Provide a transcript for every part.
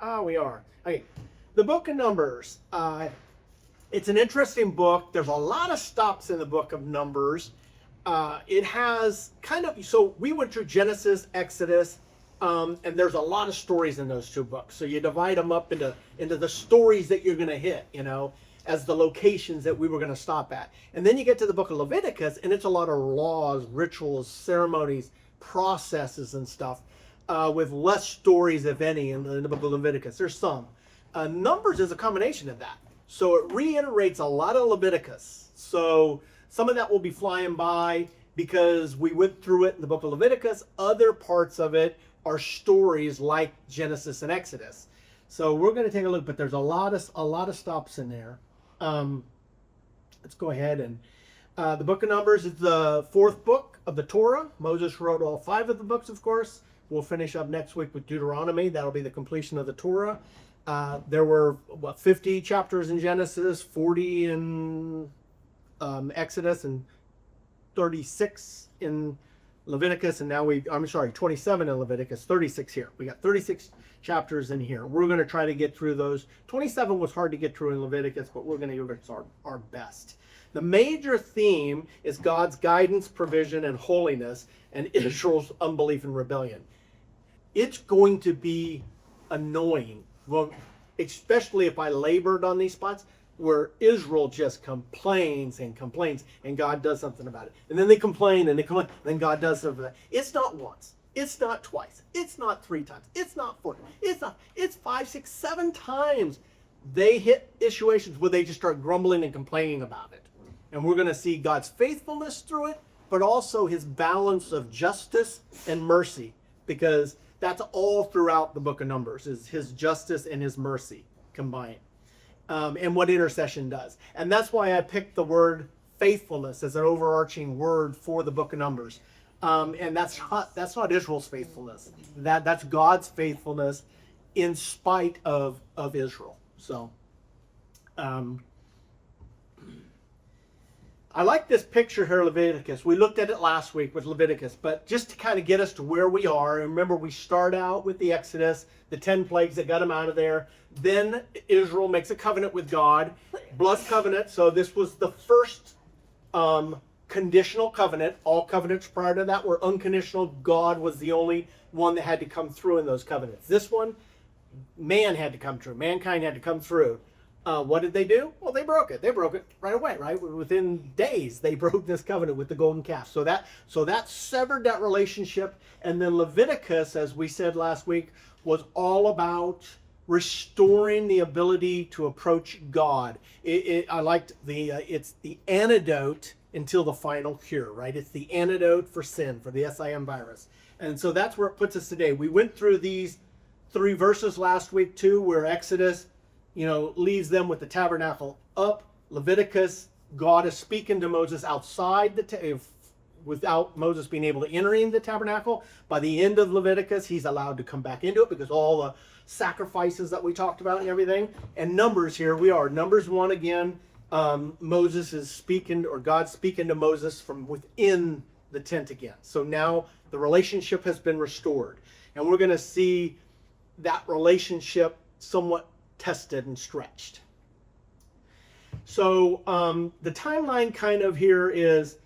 We are. Okay. The book of Numbers. It's an interesting book. There's a lot of stops in the book of Numbers. It has kind of, so we went through Genesis, Exodus, and there's a lot of stories in those two books. So you divide them up into the stories that you're going to hit, as the locations that we were going to stop at. And then you get to the book of Leviticus, and it's a lot of laws, rituals, ceremonies, processes, and stuff, with less stories, if any, in the book of Leviticus. There's some. Numbers is a combination of that. So it reiterates a lot of Leviticus. So some of that will be flying by because we went through it in the book of Leviticus. Other parts of it are stories like Genesis and Exodus. So we're going to take a look, but there's a lot of stops in there. Let's go ahead and the book of Numbers is the fourth book of the Torah. Moses wrote all five of the books, of course. We'll finish up next week with Deuteronomy. That'll be the completion of the Torah. There were 50 chapters in Genesis, 40 in Exodus, and 36 in Leviticus, and now 27 in Leviticus, 36 here. We got 36 chapters in here. We're going to try to get through those. 27 was hard to get through in Leviticus, but we're going to give it our best. The major theme is God's guidance, provision, and holiness, and Israel's unbelief and rebellion. It's going to be annoying, well, especially if I labored on these spots where Israel just complains and complains and God does something about it. And then they complain and they complain, and then God does something about it. It's not once. It's not twice. It's not three times. It's not four. It's 5, 6, 7 times they hit situations where they just start grumbling and complaining about it. And we're going to see God's faithfulness through it, but also his balance of justice and mercy, because that's all throughout the book of Numbers, is his justice and his mercy combined. And what intercession does. And that's why I picked the word faithfulness as an overarching word for the book of Numbers. And that's not Israel's faithfulness. That's God's faithfulness in spite of Israel. So I like this picture here, Leviticus. We looked at it last week with Leviticus, but just to kind of get us to where we are, and remember we start out with the Exodus, the 10 plagues that got them out of there. Then Israel makes a covenant with God, blood covenant. So this was the first conditional covenant. All covenants prior to that were unconditional. God was the only one that had to come through in those covenants. This one, man had to come through. Mankind had to come through. What did they do? Well, they broke it. They broke it right away, right? Within days, they broke this covenant with the golden calf. So that severed that relationship. And then Leviticus, as we said last week, was all about restoring the ability to approach God. I liked it's the antidote until the final cure, right? It's the antidote for sin, for the SIM virus. And so that's where it puts us today. We went through these 3 verses last week too, where Exodus, leaves them with the tabernacle up. Leviticus, God is speaking to Moses outside without Moses being able to enter in the tabernacle. By the end of Leviticus, he's allowed to come back into it because all the sacrifices that we talked about and everything. And Numbers, here we are. Numbers 1 again. Moses is speaking, or God's speaking to Moses from within the tent again. So now the relationship has been restored. And we're going to see that relationship somewhat tested and stretched. So the timeline kind of here is,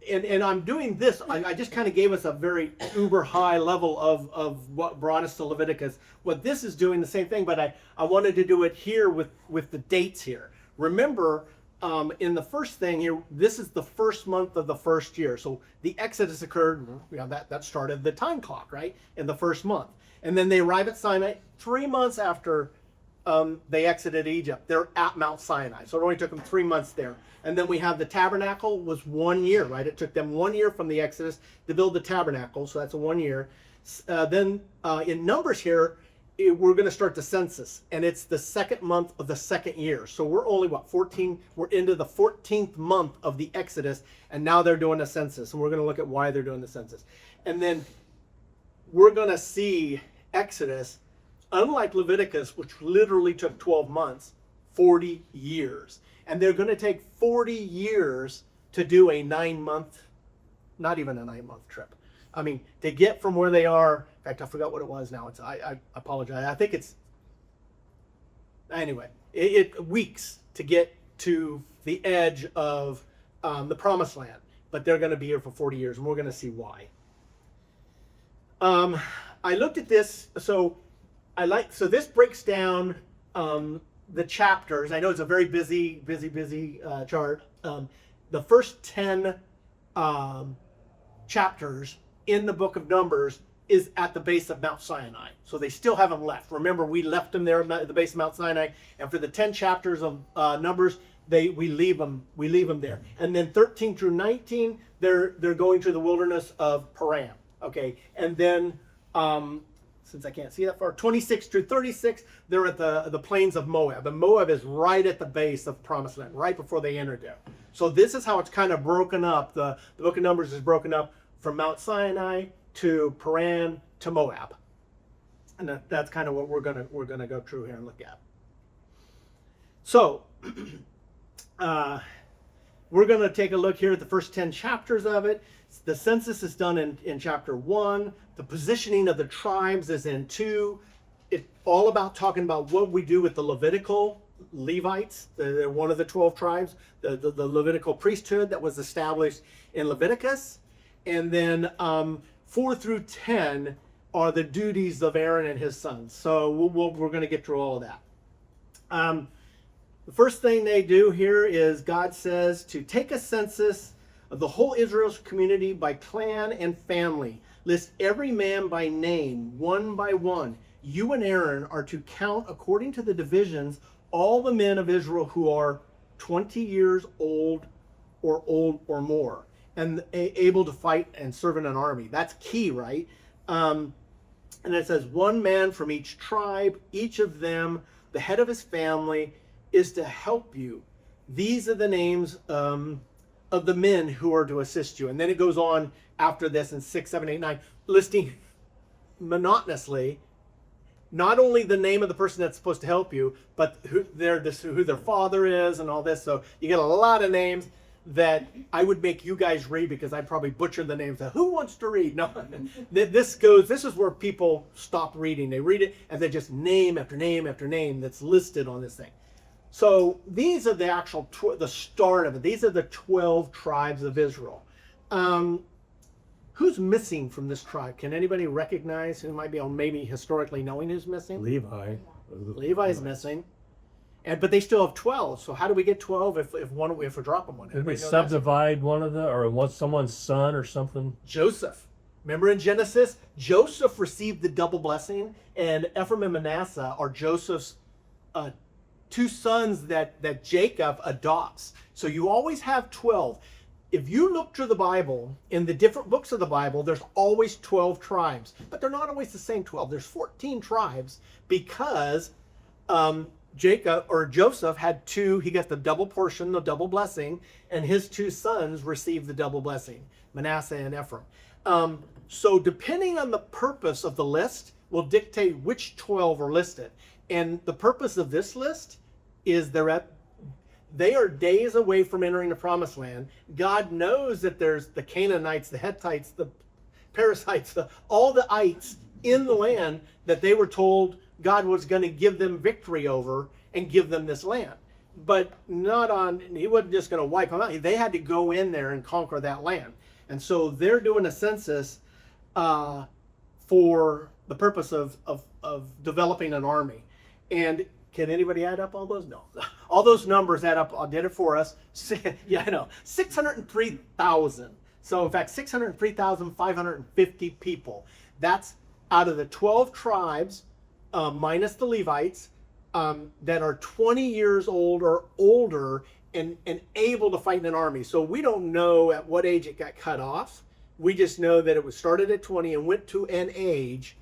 and I'm doing this, I just kind of gave us a very uber high level of what brought us to Leviticus. What this is doing the same thing, but I wanted to do it here with the dates here. Remember, in the first thing here, this is the first month of the first year. So the Exodus occurred, that started the time clock, right? In the first month. And then they arrive at Sinai 3 months after they exited Egypt. They're at Mount Sinai. So it only took them 3 months there. And then we have the tabernacle was 1 year, right? It took them 1 year from the Exodus to build the tabernacle. So that's a 1 year. Then in Numbers here, we're going to start the census. And it's the second month of the second year. So we're only, 14? We're into the 14th month of the Exodus. And now they're doing a census. And we're going to look at why they're doing the census. And then we're going to see Exodus, unlike Leviticus, which literally took 12 months, 40 years. And they're going to take 40 years to do a 9-month, not even a 9-month trip. To get from where they are, in fact, I forgot what it was now. I apologize. I think it's Anyway, it weeks to get to the edge of the promised land, but they're going to be here for 40 years, and we're going to see why. I looked at this, so this breaks down the chapters. I know it's a very busy chart. The first 10 chapters in the book of Numbers is at the base of Mount Sinai. So they still haven't left. Remember, we left them there at the base of Mount Sinai, and for the 10 chapters of Numbers, we leave them there. And then 13 through 19, they're going through the wilderness of Paran. Okay, and then since I can't see that far, 26 through 36, they're at the plains of Moab. And Moab is right at the base of the Promised Land, right before they entered there. So this is how it's kind of broken up. The book of Numbers is broken up from Mount Sinai to Paran to Moab. And that's kind of what we're gonna go through here and look at. So we're gonna take a look here at the first 10 chapters of it. The census is done in chapter 1. The positioning of the tribes is in 2. It's all about talking about what we do with the Levitical Levites. They're one of the 12 tribes. The Levitical priesthood that was established in Leviticus. And then 4 through 10 are the duties of Aaron and his sons. So we're going to get through all of that. The first thing they do here is God says to take a census of the whole Israel's community by clan and family. List every man by name, one by one. You and Aaron are to count according to the divisions all the men of Israel who are 20 years old or more, and able to fight and serve in an army. That's key, right? And it says one man from each tribe, each of them, the head of his family, is to help you. These are the names of the men who are to assist you. And then it goes on after this in 6, 7, 8, 9, listing monotonously not only the name of the person that's supposed to help you, but who their father is and all this. So you get a lot of names that I would make you guys read because I'd probably butcher the names. Who wants to read? No, this is where people stop reading. They read it and they just name after name after name that's listed on this thing. So these are the actual, the start of it. These are the 12 tribes of Israel. Who's missing from this tribe? Can anybody recognize who might be on maybe historically knowing who's missing? Levi. Levi's missing. But they still have 12. So how do we get 12 if we're dropping one? Did we subdivide one of the, or was someone's son or something? Joseph. Remember in Genesis, Joseph received the double blessing, and Ephraim and Manasseh are Joseph's two sons that Jacob adopts. So you always have 12. If you look through the Bible, in the different books of the Bible, there's always 12 tribes. But they're not always the same 12. There's 14 tribes because Joseph had two, he got the double portion, the double blessing, and his two sons received the double blessing, Manasseh and Ephraim. So depending on the purpose of the list will dictate which 12 are listed. And the purpose of this list is they are days away from entering the promised land. God knows that there's the Canaanites, the Hittites, the Perizzites, all the ites in the land that they were told God was going to give them victory over and give them this land. But he wasn't just going to wipe them out. They had to go in there and conquer that land. And so they're doing a census for the purpose of developing an army. And can anybody add up all those? No. All those numbers add up. I did it for us. Yeah, I know. 603,000. So in fact, 603,550 people. That's out of the 12 tribes, minus the Levites, that are 20 years old or older and able to fight in an army. So we don't know at what age it got cut off. We just know that it was started at 20 and went to an age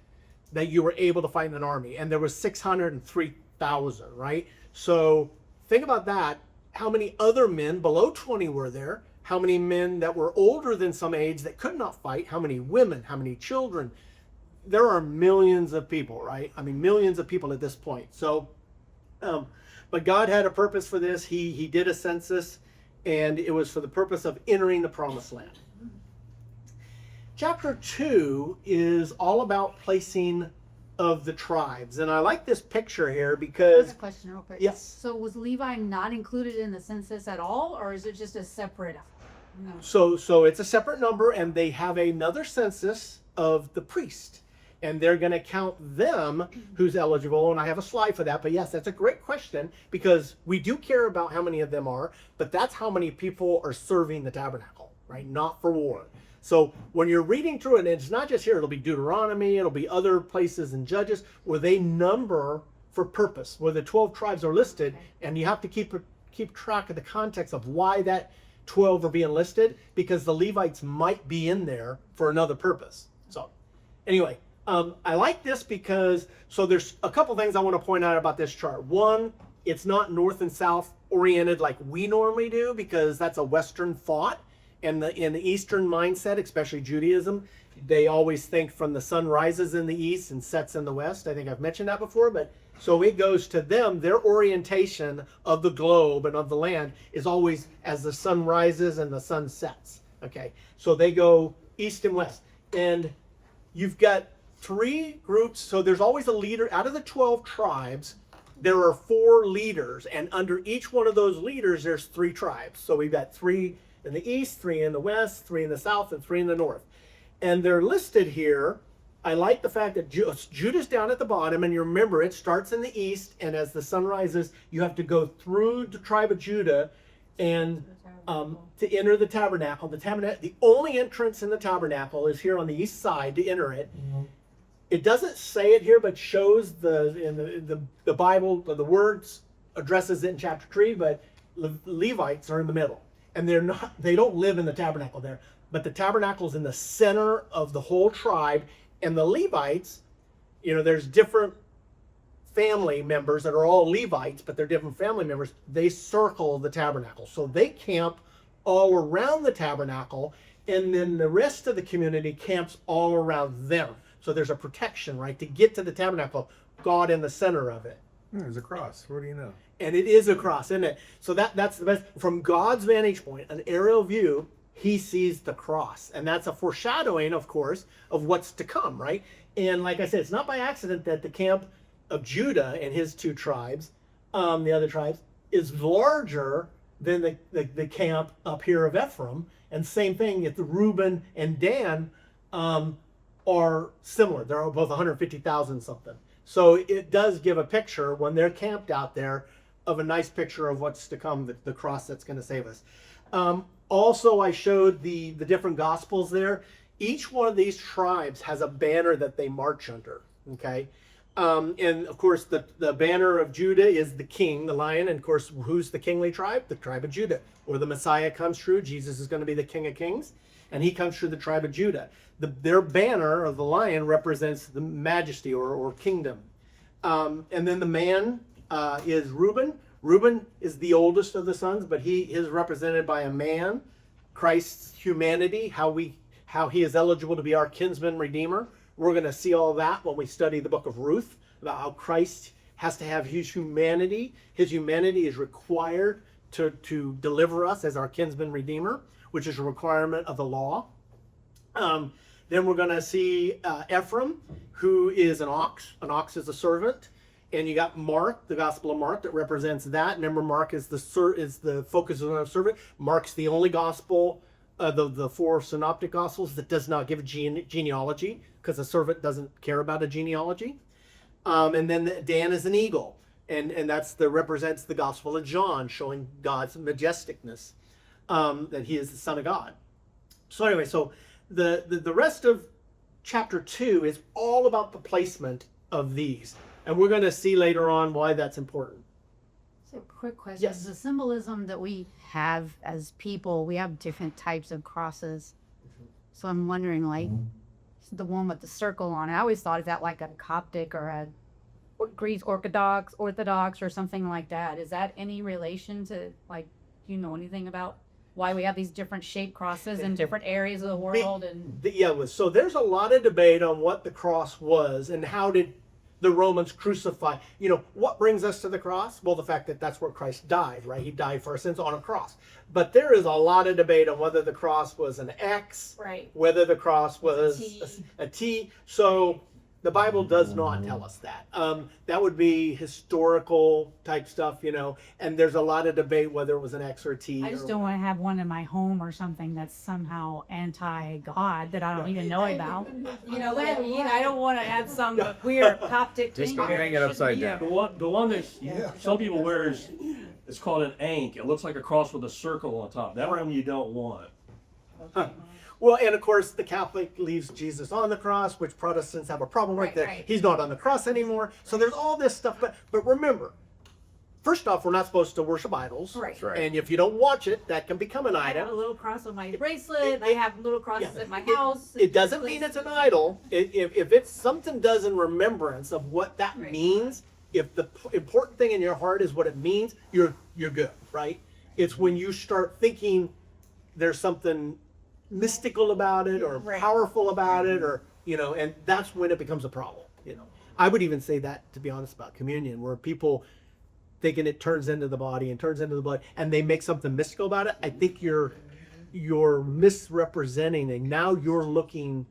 that you were able to fight in an army. And there was 603,000, right? So think about that. How many other men below 20 were there? How many men that were older than some age that could not fight? How many women? How many children? There are millions of people, right? I mean, millions of people at this point. So, but God had a purpose for this. He did a census, and it was for the purpose of entering the promised land. Chapter 2 is all about placing of the tribes. And I like this picture here I have because a question real quick. Yes. So was Levi not included in the census at all, or is it just a separate? No. so it's a separate number, and they have another census of the priest, and they're going to count them who's eligible. And I have a slide for that. But yes, that's a great question, because we do care about how many of them are, but that's how many people are serving the tabernacle, right? Not for war. So when you're reading through it, and it's not just here, it'll be Deuteronomy, it'll be other places in Judges where they number for purpose, where the 12 tribes are listed, and you have to keep track of the context of why that 12 are being listed, because the Levites might be in there for another purpose. So anyway, I like this because, so there's a couple things I want to point out about this chart. One, it's not north and south oriented like we normally do, because that's a Western thought. And in the Eastern mindset, especially Judaism, they always think from the sun rises in the east and sets in the west. I think I've mentioned that before, but so it goes to them, their orientation of the globe and of the land is always as the sun rises and the sun sets. Okay, so they go east and west. And you've got 3 groups, so there's always a leader. Out of the 12 tribes, there are 4 leaders, and under each one of those leaders, there's 3 tribes. So we've got 3 in the east, 3 in the west, 3 in the south, and 3 in the north. And they're listed here. I like the fact that Judah's down at the bottom, and you remember it starts in the east, and as the sun rises, you have to go through the tribe of Judah and to enter the tabernacle. The only entrance in the tabernacle is here on the east side to enter it. It doesn't say it here, but shows in the Bible, the words addresses it in chapter 3, but Levites are in the middle. And they don't live in the tabernacle there, but the tabernacle is in the center of the whole tribe. And the Levites, there's different family members that are all Levites, but they're different family members. They circle the tabernacle. So they camp all around the tabernacle, and then the rest of the community camps all around them. So there's a protection, right, to get to the tabernacle, God in the center of it. There's a cross. What do you know? And it is a cross, isn't it? So that's the best. From God's vantage point, an aerial view, he sees the cross. And that's a foreshadowing, of course, of what's to come, right? And like I said, it's not by accident that the camp of Judah and his 2 tribes, the other tribes, is larger than the camp up here of Ephraim. And same thing, if the Reuben and Dan are similar. They're both 150,000 something. So it does give a picture when they're camped out there of a nice picture of what's to come, the cross that's going to save us. Also, I showed the different gospels there. Each one of these tribes has a banner that they march under, okay? And of course, the banner of Judah is the king, the lion. And of course, who's the kingly tribe? The tribe of Judah, where the Messiah comes through. Jesus is going to be the King of Kings, and he comes through the tribe of Judah. Their banner of the lion represents the majesty or kingdom. And then the man is Reuben. Reuben is the oldest of the sons, but he is represented by a man, Christ's humanity, how he is eligible to be our kinsman redeemer. We're going to see all that when we study the book of Ruth, about how Christ has to have his humanity. His humanity is required to deliver us as our kinsman redeemer, which is a requirement of the law. Then we're going to see Ephraim, who is an ox. An ox is a servant. And you got Mark, the Gospel of Mark, that represents that. Remember, Mark is the focus of the servant. Mark's the only gospel, the 4 synoptic gospels, that does not give a genealogy, because a servant doesn't care about a genealogy. And then Dan is an eagle, and represents the Gospel of John, showing God's majesticness, that he is the Son of God. So anyway, so the rest of chapter 2 is all about the placement of these. And we're going to see later on why that's important. So, quick question. Yes. The symbolism that we have as people, we have different types of crosses. So I'm wondering, like, the one with the circle on it, I always thought of that like a Coptic or a Greek Orthodox or something like that. Is that any relation to, like, do you know anything about why we have these different shaped crosses in different areas of the world? So there's a lot of debate on what the cross was and how did the Romans crucify. What brings us to the cross? Well, the fact that that's where Christ died, right? He died for our sins on a cross. But there is a lot of debate on whether the cross was an X, Right. whether the cross was a T. So The Bible does not tell us that. That would be historical type stuff, and there's a lot of debate whether it was an X or a T. I just don't want to have one in my home or something that's somehow anti-God that I don't even know about. You know what I mean? I don't want to have some weird Coptic Just thing. don't hang it upside down. The one that some people wear is it's called an ankh. It looks like a cross with a circle on top. That one you don't want. Well, and of course, the Catholic leaves Jesus on the cross, which Protestants have a problem with. Right, That right. he's not on the cross anymore. So there's all this stuff. But remember, first off, we're not supposed to worship idols. Right. That's right. And if you don't watch it, that can become an I have a idol. little cross on my bracelet. I have little crosses at my house. It doesn't mean it's an idol. If it's something does in remembrance of what that Right. means, if the important thing in your heart is what it means, you're good, right? It's when you start thinking there's something mystical about it or Right. powerful about it, or and that's when it becomes a problem. I would even say that, to be honest, about communion, where people thinking it turns into the body and turns into the blood, and they make something mystical about it. I think you're misrepresenting, and now you're looking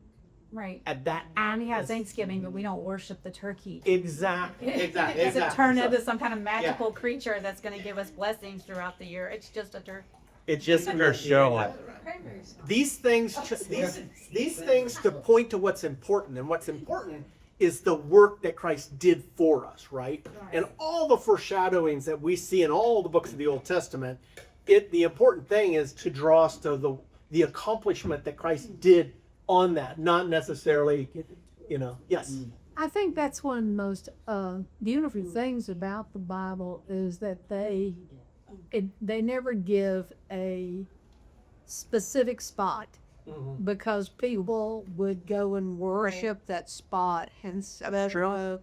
Right. at that. And yeah, Thanksgiving, but we don't worship the turkey. Exactly. Does it turn into some kind of Yeah. magical creature that's going to give us blessings throughout the year? It's just a turkey. It's just these things. These things to point to what's important, and what's important is the work that Christ did for us, right? And all the foreshadowings that we see in all the books of the Old Testament. The important thing is to draw us to the accomplishment that Christ did on that, not necessarily, Yes. I think that's one of the most beautiful things about the Bible is that they never give a specific spot because people would go and worship that spot and celebrate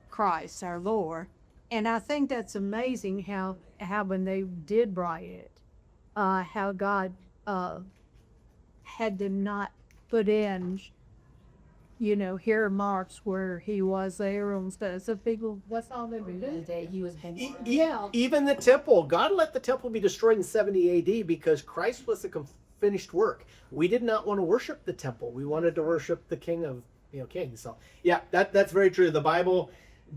Christ our Lord. And I think that's amazing how when they did write it, how God had them not put in here marks where he was there and stuff. So people, what's all they The do? day he was Yeah, even the temple. God let the temple be destroyed in 70 AD because Christ was the finished work. We did not want to worship the temple. We wanted to worship the King of Kings. So yeah, that's very true. The Bible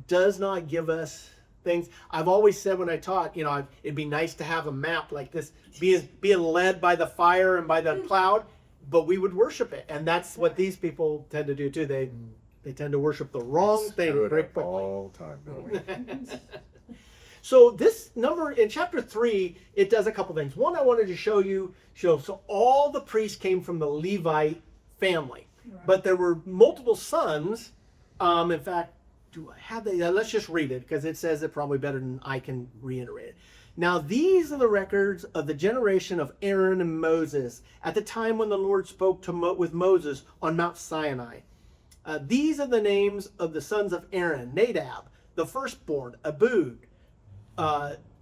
does not give us things. I've always said when I taught, it'd be nice to have a map like this, being led by the fire and by the cloud. But we would worship it, and that's what these people tend to do too. They tend to worship the wrong thing Screw it very up quickly. all the time, don't we? So this number in chapter 3, it does a couple things. One, I wanted to show you. So all the priests came from the Levite family, but there were multiple sons. In fact, do I have that? Let's just read it because it says it probably better than I can reiterate it. Now these are the records of the generation of Aaron and Moses at the time when the Lord spoke with Moses on Mount Sinai. These are the names of the sons of Aaron: Nadab, the firstborn; Abud,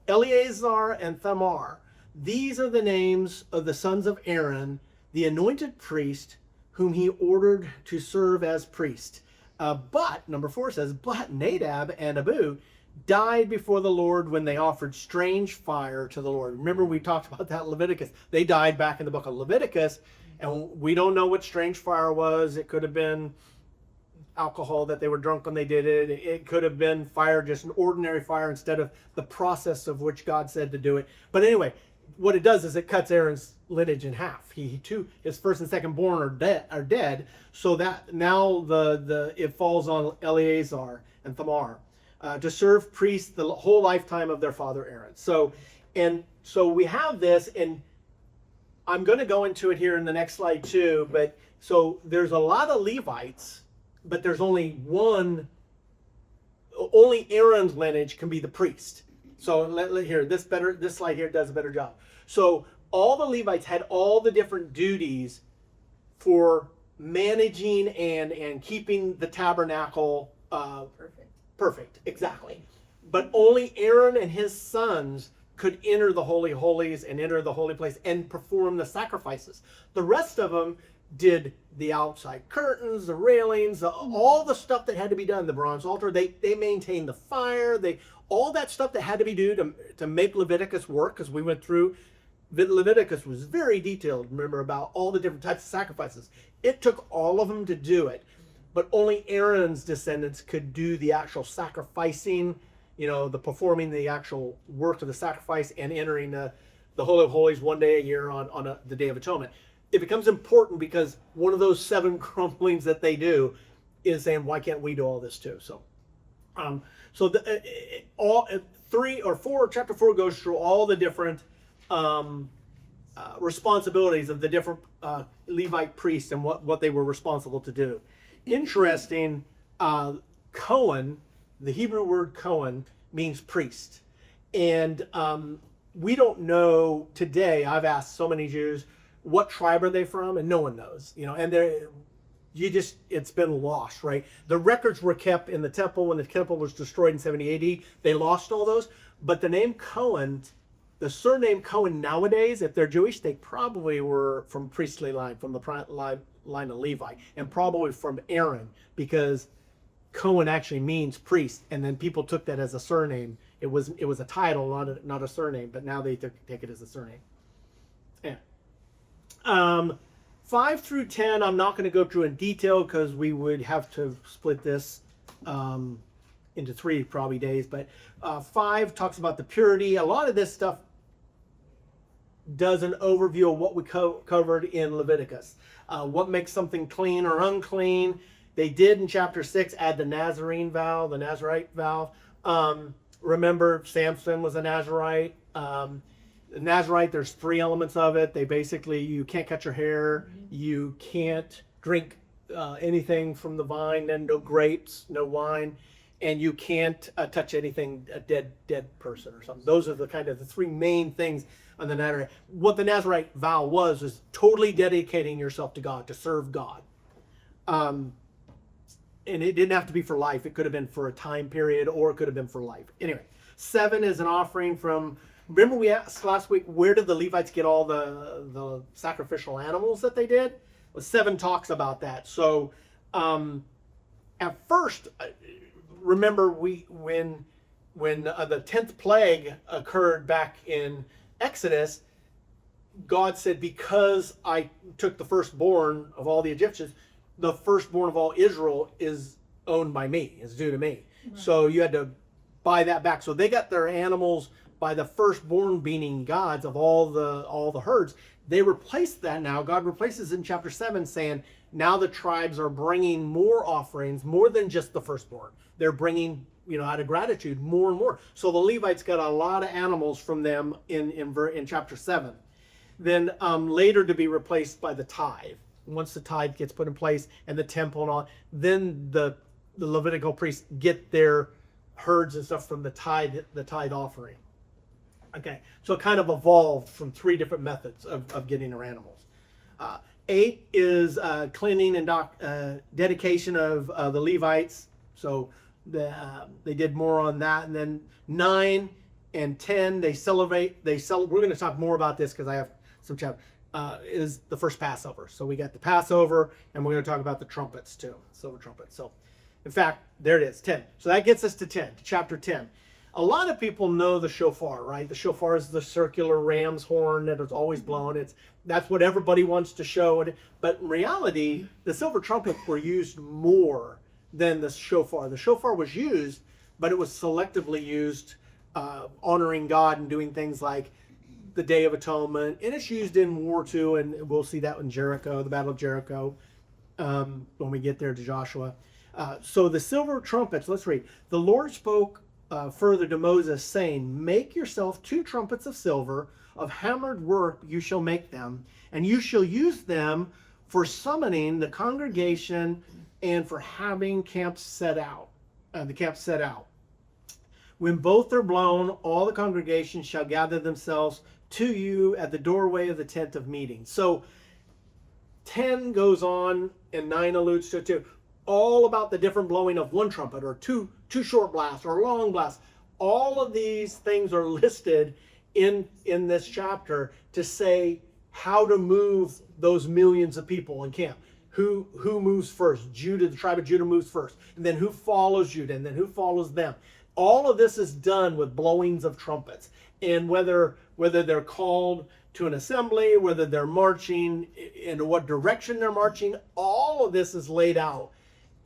Eleazar, and Thamar. These are the names of the sons of Aaron, the anointed priest, whom he ordered to serve as priest. But number 4 says, but Nadab and Abihu died before the Lord when they offered strange fire to the Lord. Remember, we talked about that in Leviticus. They died back in the book of Leviticus, and we don't know what strange fire was. It could have been alcohol that they were drunk when they did it. It could have been fire, just an ordinary fire, instead of the process of which God said to do it. But anyway, what it does is it cuts Aaron's lineage in half. He too, his first and second born are dead. So that now it falls on Eleazar and Thamar. To serve priests the whole lifetime of their father Aaron. So we have this, and I'm going to go into it here in the next slide too. But so there's a lot of Levites, but there's only one. Only Aaron's lineage can be the priest. So this slide here does a better job. So all the Levites had all the different duties for managing and keeping the tabernacle perfect, exactly. But only Aaron and his sons could enter the Holy of Holies and enter the holy place and perform the sacrifices. The rest of them did the outside curtains, the railings, all the stuff that had to be done, the bronze altar. They maintained the fire, all that stuff that had to be done to make Leviticus work, because we went through, Leviticus was very detailed, remember, about all the different types of sacrifices. It took all of them to do it. but only Aaron's descendants could do the actual sacrificing, the performing the actual work of the sacrifice and entering the Holy of Holies one day a year on the Day of Atonement. It becomes important because one of those 7 crumblings that they do is saying, why can't we do all this too? So, all 3 or 4, chapter 4 goes through all the different responsibilities of the different Levite priests and what they were responsible to do. Interesting, Cohen, the Hebrew word Cohen means priest. And we don't know today, I've asked so many Jews, what tribe are they from? And no one knows, and it's been lost, right? The records were kept in the temple when the temple was destroyed in 70 AD. They lost all those, but the name Cohen, the surname Cohen nowadays, if they're Jewish, they probably were from priestly line, from the line of Levi, and probably from Aaron, because Cohen actually means priest, and then people took that as a surname. It was a title, not a surname, but now they take it as a surname. Yeah. 5 through 10, I'm not going to go through in detail because we would have to split this into 3 probably days. But 5 talks about the purity. A lot of this stuff does an overview of what we covered in Leviticus. What makes something clean or unclean. They did in chapter 6 add the Nazarene vow, the Nazarite vow. Remember, Samson was a Nazarite. Nazarite, there's 3 elements of it. They basically, you can't cut your hair, you can't drink anything from the vine, and no grapes, no wine, and you can't touch anything, a dead person or something. Those are the 3 main things on the Nazarite. What the Nazarite vow was is totally dedicating yourself to God, to serve God. And it didn't have to be for life. It could have been for a time period, or it could have been for life. Anyway, 7 is an offering from. Remember we asked last week, where did the Levites get all the sacrificial animals that they did? Well, 7 talks about that. So at first, remember when the 10th plague occurred back in Exodus, God said, because I took the firstborn of all the Egyptians, the firstborn of all Israel is owned by me, is due to me. Right. So you had to buy that back. So they got their animals by the firstborn being gods of all the herds. They replaced that now. God replaces it in chapter 7, saying now the tribes are bringing more offerings, more than just the firstborn. They're bringing, out of gratitude, more and more. So the Levites got a lot of animals from them in chapter 7. Then later to be replaced by the tithe. Once the tithe gets put in place and the temple and all, then the Levitical priests get their herds and stuff from the tithe offering. Okay, so it kind of evolved from 3 different methods of getting their animals. 8 is cleaning and dedication of the Levites. So they did more on that. And then 9 and 10, they celebrate. We're going to talk more about this because I have some chapters. Is the first Passover. So we got the Passover, and we're going to talk about the trumpets too, silver trumpets. So, in fact, there it is, 10. So that gets us to chapter 10. A lot of people know the shofar, right? The shofar is the circular ram's horn that is always blown. That's what everybody wants to show. But in reality, the silver trumpets were used more than the shofar. The shofar was used, but it was selectively used, honoring God and doing things like the Day of Atonement, and it's used in war too, and we'll see that in Jericho, the Battle of Jericho, when we get there to Joshua. So the silver trumpets, let's read. The Lord spoke further to Moses, saying, make yourself 2 trumpets of silver, of hammered work you shall make them, and you shall use them for summoning the congregation and for having camps set out. When both are blown, all the congregation shall gather themselves to you at the doorway of the tent of meeting. So 10 goes on, and 9 alludes to it too, all about the different blowing of one trumpet, or two short blasts, or long blasts. All of these things are listed in this chapter to say how to move those millions of people in camp. Who moves first? Judah, the tribe of Judah moves first, and then who follows Judah, and then who follows them. All of this is done with blowings of trumpets, and whether they're called to an assembly, whether they're marching, in what direction they're marching, all of this is laid out,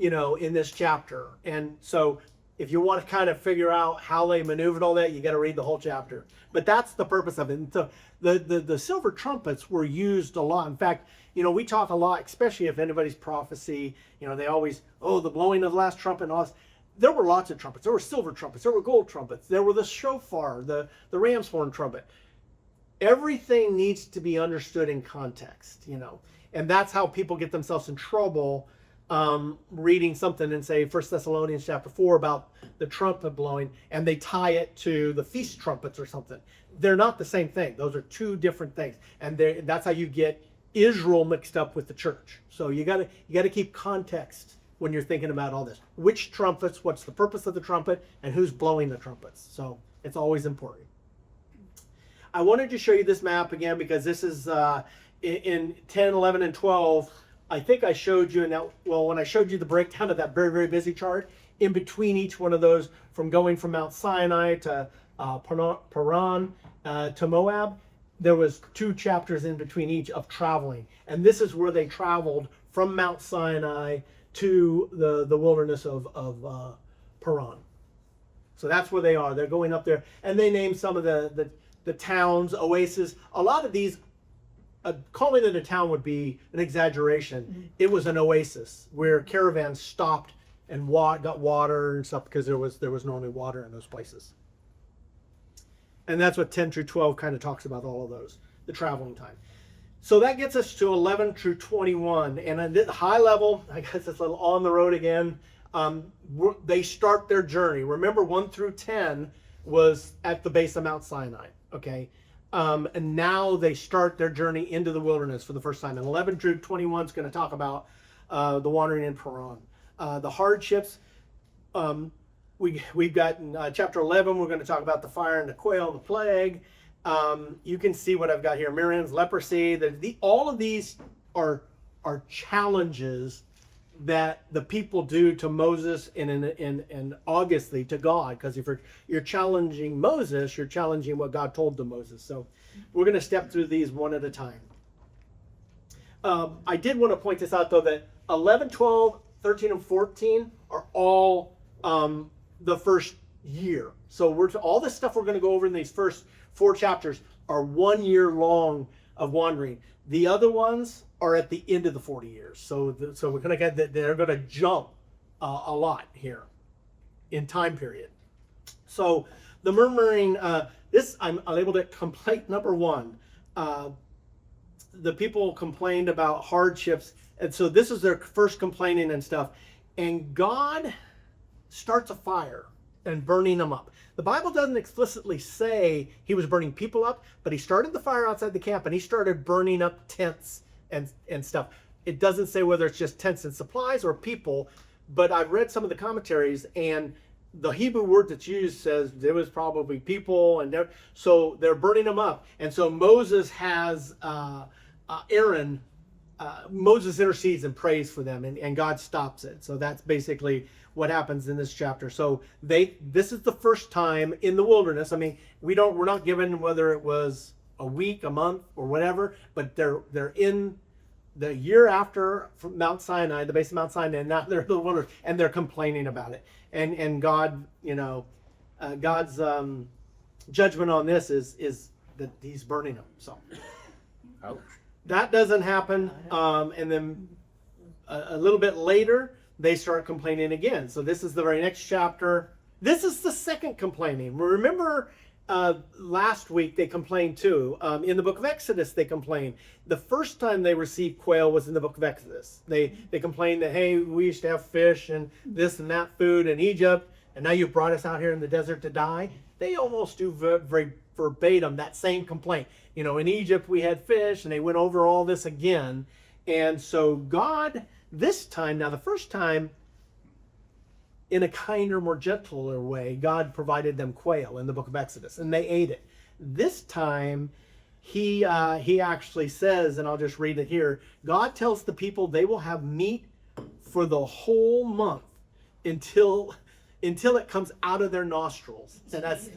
in this chapter. And so if you want to kind of figure out how they maneuvered all that, you got to read the whole chapter. But that's the purpose of it. And so the silver trumpets were used a lot. In fact, we talk a lot, especially if anybody's prophecy, they always, the blowing of the last trumpet and all this. There were lots of trumpets. There were silver trumpets. There were gold trumpets. There were the shofar, the ram's horn trumpet. Everything needs to be understood in context, and that's how people get themselves in trouble reading something and say 1 Thessalonians chapter 4 about the trumpet blowing, and they tie it to the feast trumpets or something. They're not the same thing. Those are two different things, and that's how you get Israel mixed up with the church. So you gotta keep context when you're thinking about all this. Which trumpets, what's the purpose of the trumpet, and who's blowing the trumpets. So it's always important. I wanted to show you this map again because this is in 10, 11, and 12. I think I showed you when I showed you the breakdown of that very, very busy chart, in between each one of those, from going from Mount Sinai to Paran to Moab, there was 2 chapters in between each of traveling. And this is where they traveled from Mount Sinai to the wilderness of Paran. So that's where they are. They're going up there. And they named some of the towns, oases. A lot of these, calling it a town would be an exaggeration. Mm-hmm. It was an oasis where caravans stopped and got water and stuff, because there was normally water in those places. And that's what 10 through 12 kind of talks about, all of those, the traveling time. So that gets us to 11 through 21. And at the high level, I guess it's a little on the road again. They start their journey. Remember, 1 through 10 was at the base of Mount Sinai, okay? And now they start their journey into the wilderness for the first time. And 11 through 21 is going to talk about the wandering in Paran. The hardships, we've got in chapter 11, we're going to talk about the fire and the quail, the plague. You can see what I've got here: Miriam's leprosy. All of these are challenges that the people do to Moses and obviously to God, because if you're challenging Moses, you're challenging what God told to Moses. So we're going to step through these one at a time. I did want to point this out, though, that 11, 12, 13, and 14 are all the first year. So all this stuff we're going to go over in these first 4 chapters are 1 year long of wandering. The other ones are at the end of the 40 years. So we're going to get that they're going to jump a lot here in time period. So the murmuring, this I labeled it complaint number 1. The people complained about hardships, and so this is their first complaining and stuff. And God starts a fire and burning them up. The Bible doesn't explicitly say he was burning people up, but he started the fire outside the camp and he started burning up tents and stuff. It doesn't say whether it's just tents and supplies or people, but I've read some of the commentaries, and the Hebrew word that's used says there was probably people, and so they're burning them up. And so Moses has Aaron, Moses intercedes and prays for them, and God stops it. So that's basically what happens in this chapter. So this is the first time in the wilderness. I mean, we're not given whether it was a week, a month, or whatever, but they're in the year after from Mount Sinai, the base of Mount Sinai, and now they're in the wilderness, and they're complaining about it. And God, God's judgment on this is that he's burning them. So Ouch. that doesn't happen, and then a little bit later they start complaining again. So this is the very next chapter. This is the second complaining. Remember, last week they complained too. In the book of Exodus they complained. The first time they received quail was in the book of Exodus. They complained that, hey, we used to have fish and this and that food in Egypt, and now you've brought us out here in the desert to die. They almost do very verbatim that same complaint. In Egypt we had fish, and they went over all this again. And so God, this time, now the first time, in a kinder, more gentler way, God provided them quail in the book of Exodus, and they ate it. This time, he actually says, and I'll just read it here, God tells the people they will have meat for the whole month until it comes out of their nostrils. And that's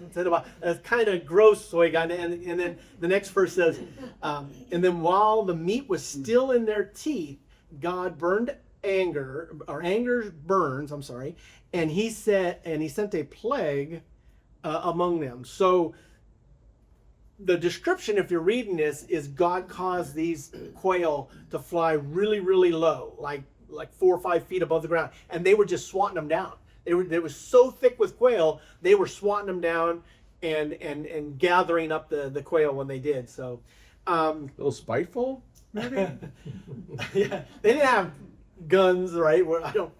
kind of gross. So and then the next verse says, and then while the meat was still in their teeth, God burned anger burns. I'm sorry, and he sent a plague among them. So the description, if you're reading this, is God caused these quail to fly really, really low, like 4 or 5 feet above the ground, and they were just swatting them down. They were so thick with quail, they were swatting them down and gathering up the quail when they did. So, A little spiteful, maybe? yeah, they didn't have guns, right? I don't.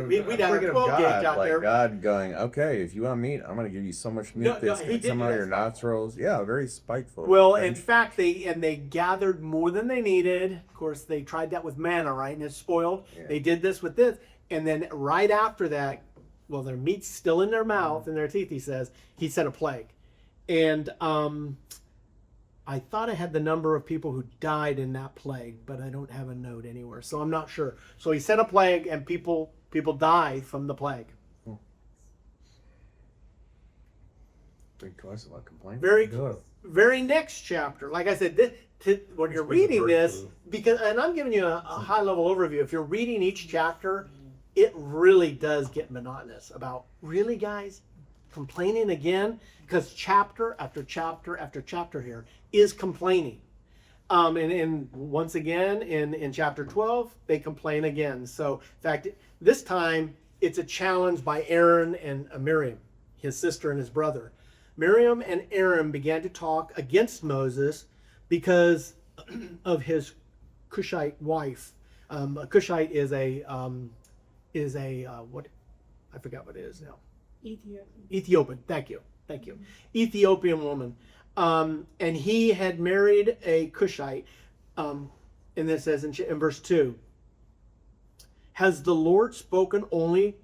We'd have a Thinking of 12 gauge God, out like there. God going, okay, if you want meat, I'm going to give you so much meat No, that's he going to did come do out of that your stuff. nostrils. Yeah, very spiteful. Well, And in fact, they gathered more than they needed. Of course, they tried that with manna, right? And it's spoiled. Yeah. They did this with this. And then right after that, well, their meat's still in their mouth and their teeth, he says, he sent a plague. And I thought I had the number of people who died in that plague, but I don't have a note anywhere. So I'm not sure. So he sent a plague and people died from the plague. big cause about complaining. Very next chapter. Like I said, when you're reading this, because, and I'm giving you a high level overview. If you're reading each chapter, it really does get monotonous. About really, guys, complaining again, because chapter after chapter after chapter here is complaining. And once again in chapter 12, they complain again. So in fact, this time it's a challenge by Aaron and Miriam, his sister and his brother. Miriam and Aaron began to talk against Moses because of his Cushite wife. A Cushite is a what? I forgot what it is now. Ethiopian. Thank you. Ethiopian woman. And he had married a Cushite. And this says in verse 2, has the Lord spoken only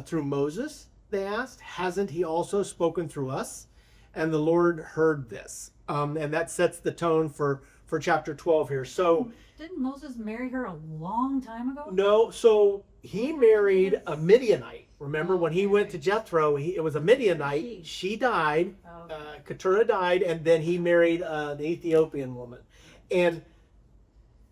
through Moses? They asked. Hasn't he also spoken through us? And the Lord heard this. And that sets the tone for chapter 12 here. So Didn't Moses marry her a long time ago? no, so he married a Midianite. Remember when he went to Jethro, it was a Midianite. She died. Keturah died, and then he married the Ethiopian woman. And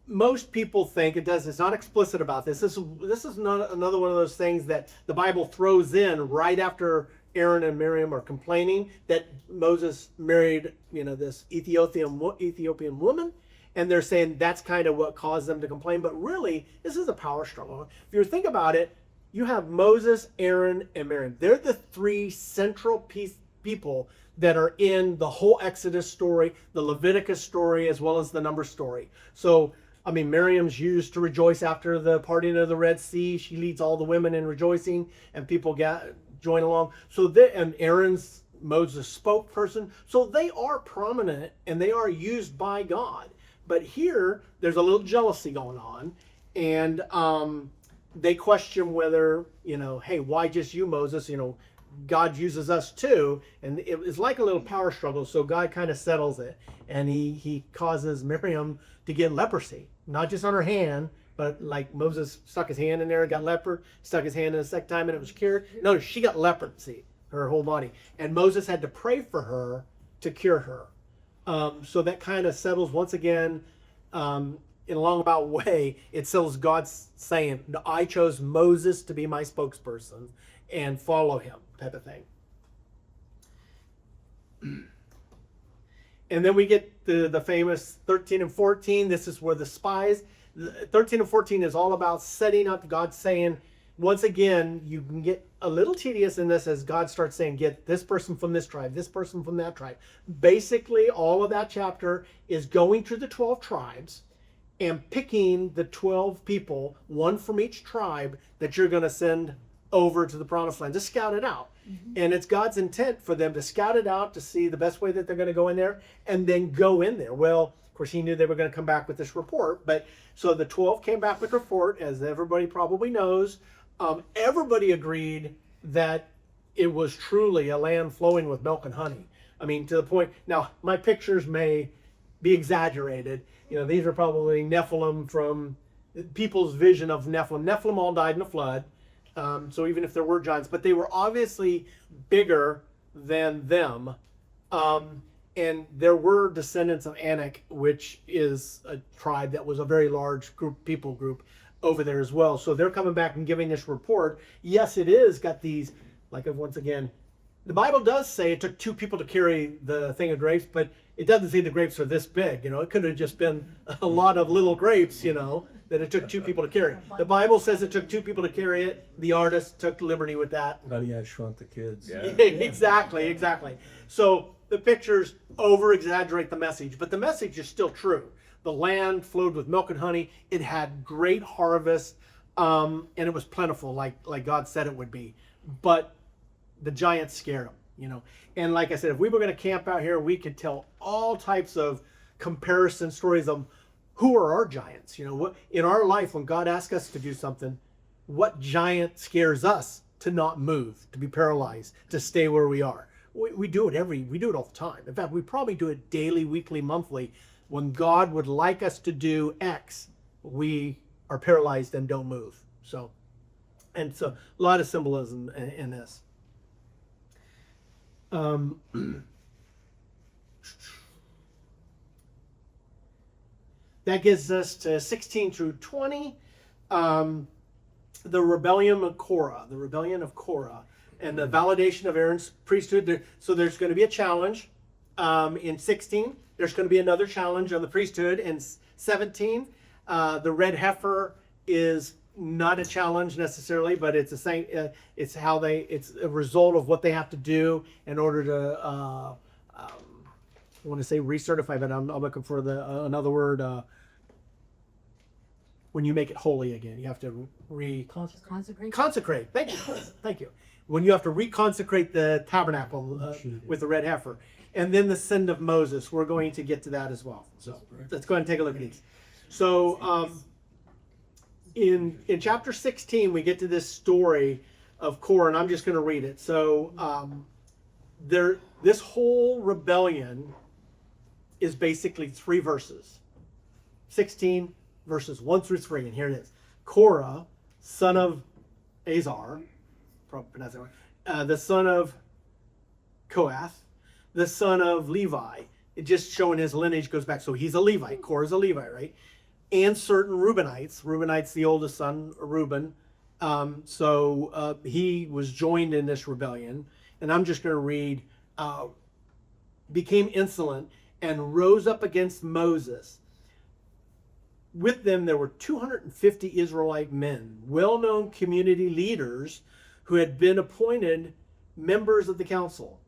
most people think it's not explicit about this. This is not another one of those things that the Bible throws in right after Aaron and Miriam are complaining that Moses married, this Ethiopian woman, and they're saying that's kind of what caused them to complain. But really, this is a power struggle. If you think about it, you have Moses, Aaron, and Miriam. They're the three central people that are in the whole Exodus story, the Leviticus story, as well as the Numbers story. So, Miriam's used to rejoice after the parting of the Red Sea. She leads all the women in rejoicing, and people join along. So, and Aaron's Moses' spokesperson. So they are prominent, and they are used by God. But here, there's a little jealousy going on, and they question whether, hey, why just you, Moses? God uses us too. And it's like a little power struggle. So God kind of settles it. And he causes Miriam to get leprosy, not just on her hand, but like Moses stuck his hand in there and got leper, stuck his hand in the second time and it was cured. No, she got leprosy, her whole body. And Moses had to pray for her to cure her. So that kind of settles once again, in a long way, it settles God's saying, I chose Moses to be my spokesperson and follow him, type of thing. And then we get the famous 13 and 14. This is where the spies, 13 and 14 is all about setting up, God saying, once again, you can get a little tedious in this as God starts saying, get this person from this tribe, this person from that tribe. Basically, all of that chapter is going through the 12 tribes and picking the 12 people, one from each tribe, that you're going to send over to the promised land to scout it out. Mm-hmm. And it's God's intent for them to scout it out to see the best way that they're going to go in there and then go in there. Well, of course, he knew they were going to come back with this report. But so the 12 came back with a report, as everybody probably knows. Everybody agreed that it was truly a land flowing with milk and honey. To the point, now my pictures may be exaggerated. These are probably Nephilim from people's vision of Nephilim. Nephilim all died in a flood. So even if there were giants, but they were obviously bigger than them. And there were descendants of Anak, which is a tribe that was a very large people group. over there as well. So they're coming back and giving this report. Yes, it is got these, like once again, the Bible does say it took 2 people to carry the thing of grapes, but it doesn't say the grapes are this big. You know, it could have just been a lot of little grapes, you know, that it took 2 people to carry. The Bible says it took 2 people to carry it. The artist took liberty with that. But he had shrunk the kids. Yeah. Exactly. So the pictures over exaggerate the message, but the message is still true. The land flowed with milk and honey. It had great harvest, and it was plentiful, like God said it would be. But the giants scared them, you know. And like I said, if we were going to camp out here, we could tell all types of comparison stories of who are our giants. You know, what in our life when God asks us to do something, what giant scares us to not move, to be paralyzed, to stay where we are? We do it we do it all the time. In fact, we probably do it daily, weekly, monthly. When God would like us to do X, we are paralyzed and don't move. So a lot of symbolism in this. That gives us to 16 through 20. The rebellion of Korah, and the validation of Aaron's priesthood. So there's going to be a challenge in 16. There's going to be another challenge on the priesthood in 17. The red heifer is not a challenge necessarily, but it's the same. It's a result of what they have to do in order to. I want to say recertify, but I'm looking for another word. When you make it holy again, you have to consecrate. Thank you. When you have to reconsecrate the tabernacle with the red heifer. And then the sin of Moses. We're going to get to that as well. So let's go ahead and take a look at these. So in chapter 16, we get to this story of Korah, and I'm just going to read it. So this whole rebellion is basically 3 verses. 16 verses 1 through 3, and here it is. Korah, son of Azar, probably pronounced that right, the son of Kohath, the son of Levi. It just showing his lineage goes back. So he's a Levite. Korah's a Levite, right? And certain Reubenites. Reubenites, the oldest son, Reuben. So he was joined in this rebellion. And I'm just going to read, became insolent and rose up against Moses. With them, there were 250 Israelite men, well-known community leaders who had been appointed members of the council.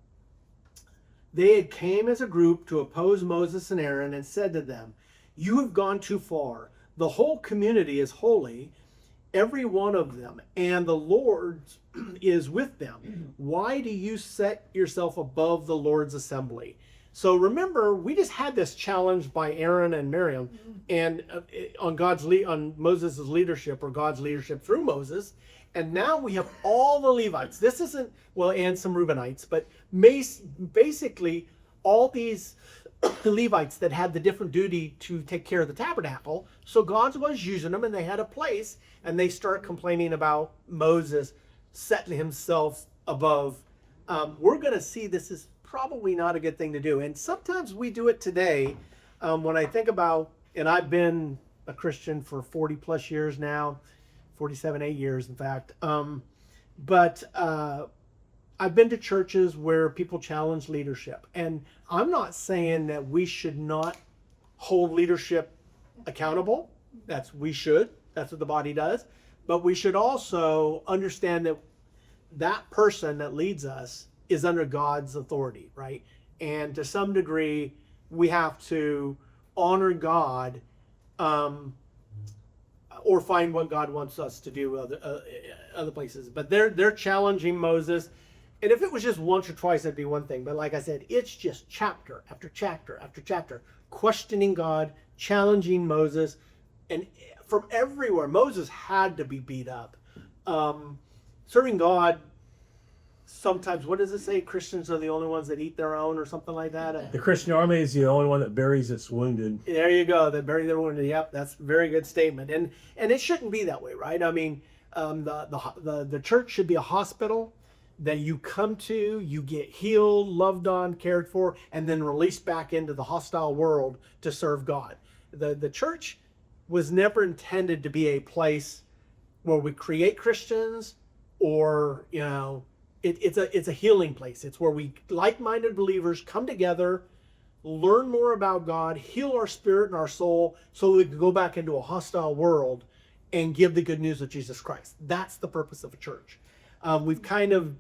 They had came as a group to oppose Moses and Aaron and said to them, "You have gone too far. The whole community is holy, every one of them, and the Lord is with them. Why do you set yourself above the Lord's assembly?" So remember, we just had this challenge by Aaron and Miriam, and on Moses' leadership, or God's leadership through Moses, and now we have all the Levites. This isn't, well, and some Reubenites, but basically all these Levites that had the different duty to take care of the tabernacle. So God was using them, and they had a place, and they start complaining about Moses setting himself above. We're going to see this is probably not a good thing to do. And sometimes we do it today. When I think about, and I've been a Christian for 40 plus years now, 47, 8 years in fact. But I've been to churches where people challenge leadership. And I'm not saying that we should not hold leadership accountable. We should. That's what the body does. But we should also understand that that person that leads us is under God's authority, right? And to some degree, we have to honor God, or find what God wants us to do other places. But they're challenging Moses, and if it was just once or twice, that'd be one thing. But like I said, it's just chapter after chapter after chapter, questioning God, challenging Moses, and from everywhere. Moses had to be beat up. Serving God. Sometimes, what does it say? Christians are the only ones that eat their own, or something like that. The Christian army is the only one that buries its wounded. There you go. That bury their wounded. Yep, that's a very good statement. And it shouldn't be that way, right? I mean, the church should be a hospital that you come to, you get healed, loved on, cared for, and then released back into the hostile world to serve God. The church was never intended to be a place where we create Christians, or it's a healing place. It's where we like-minded believers come together, learn more about God, heal our spirit and our soul, so we can go back into a hostile world and give the good news of Jesus Christ. That's the purpose of a church. We've kind of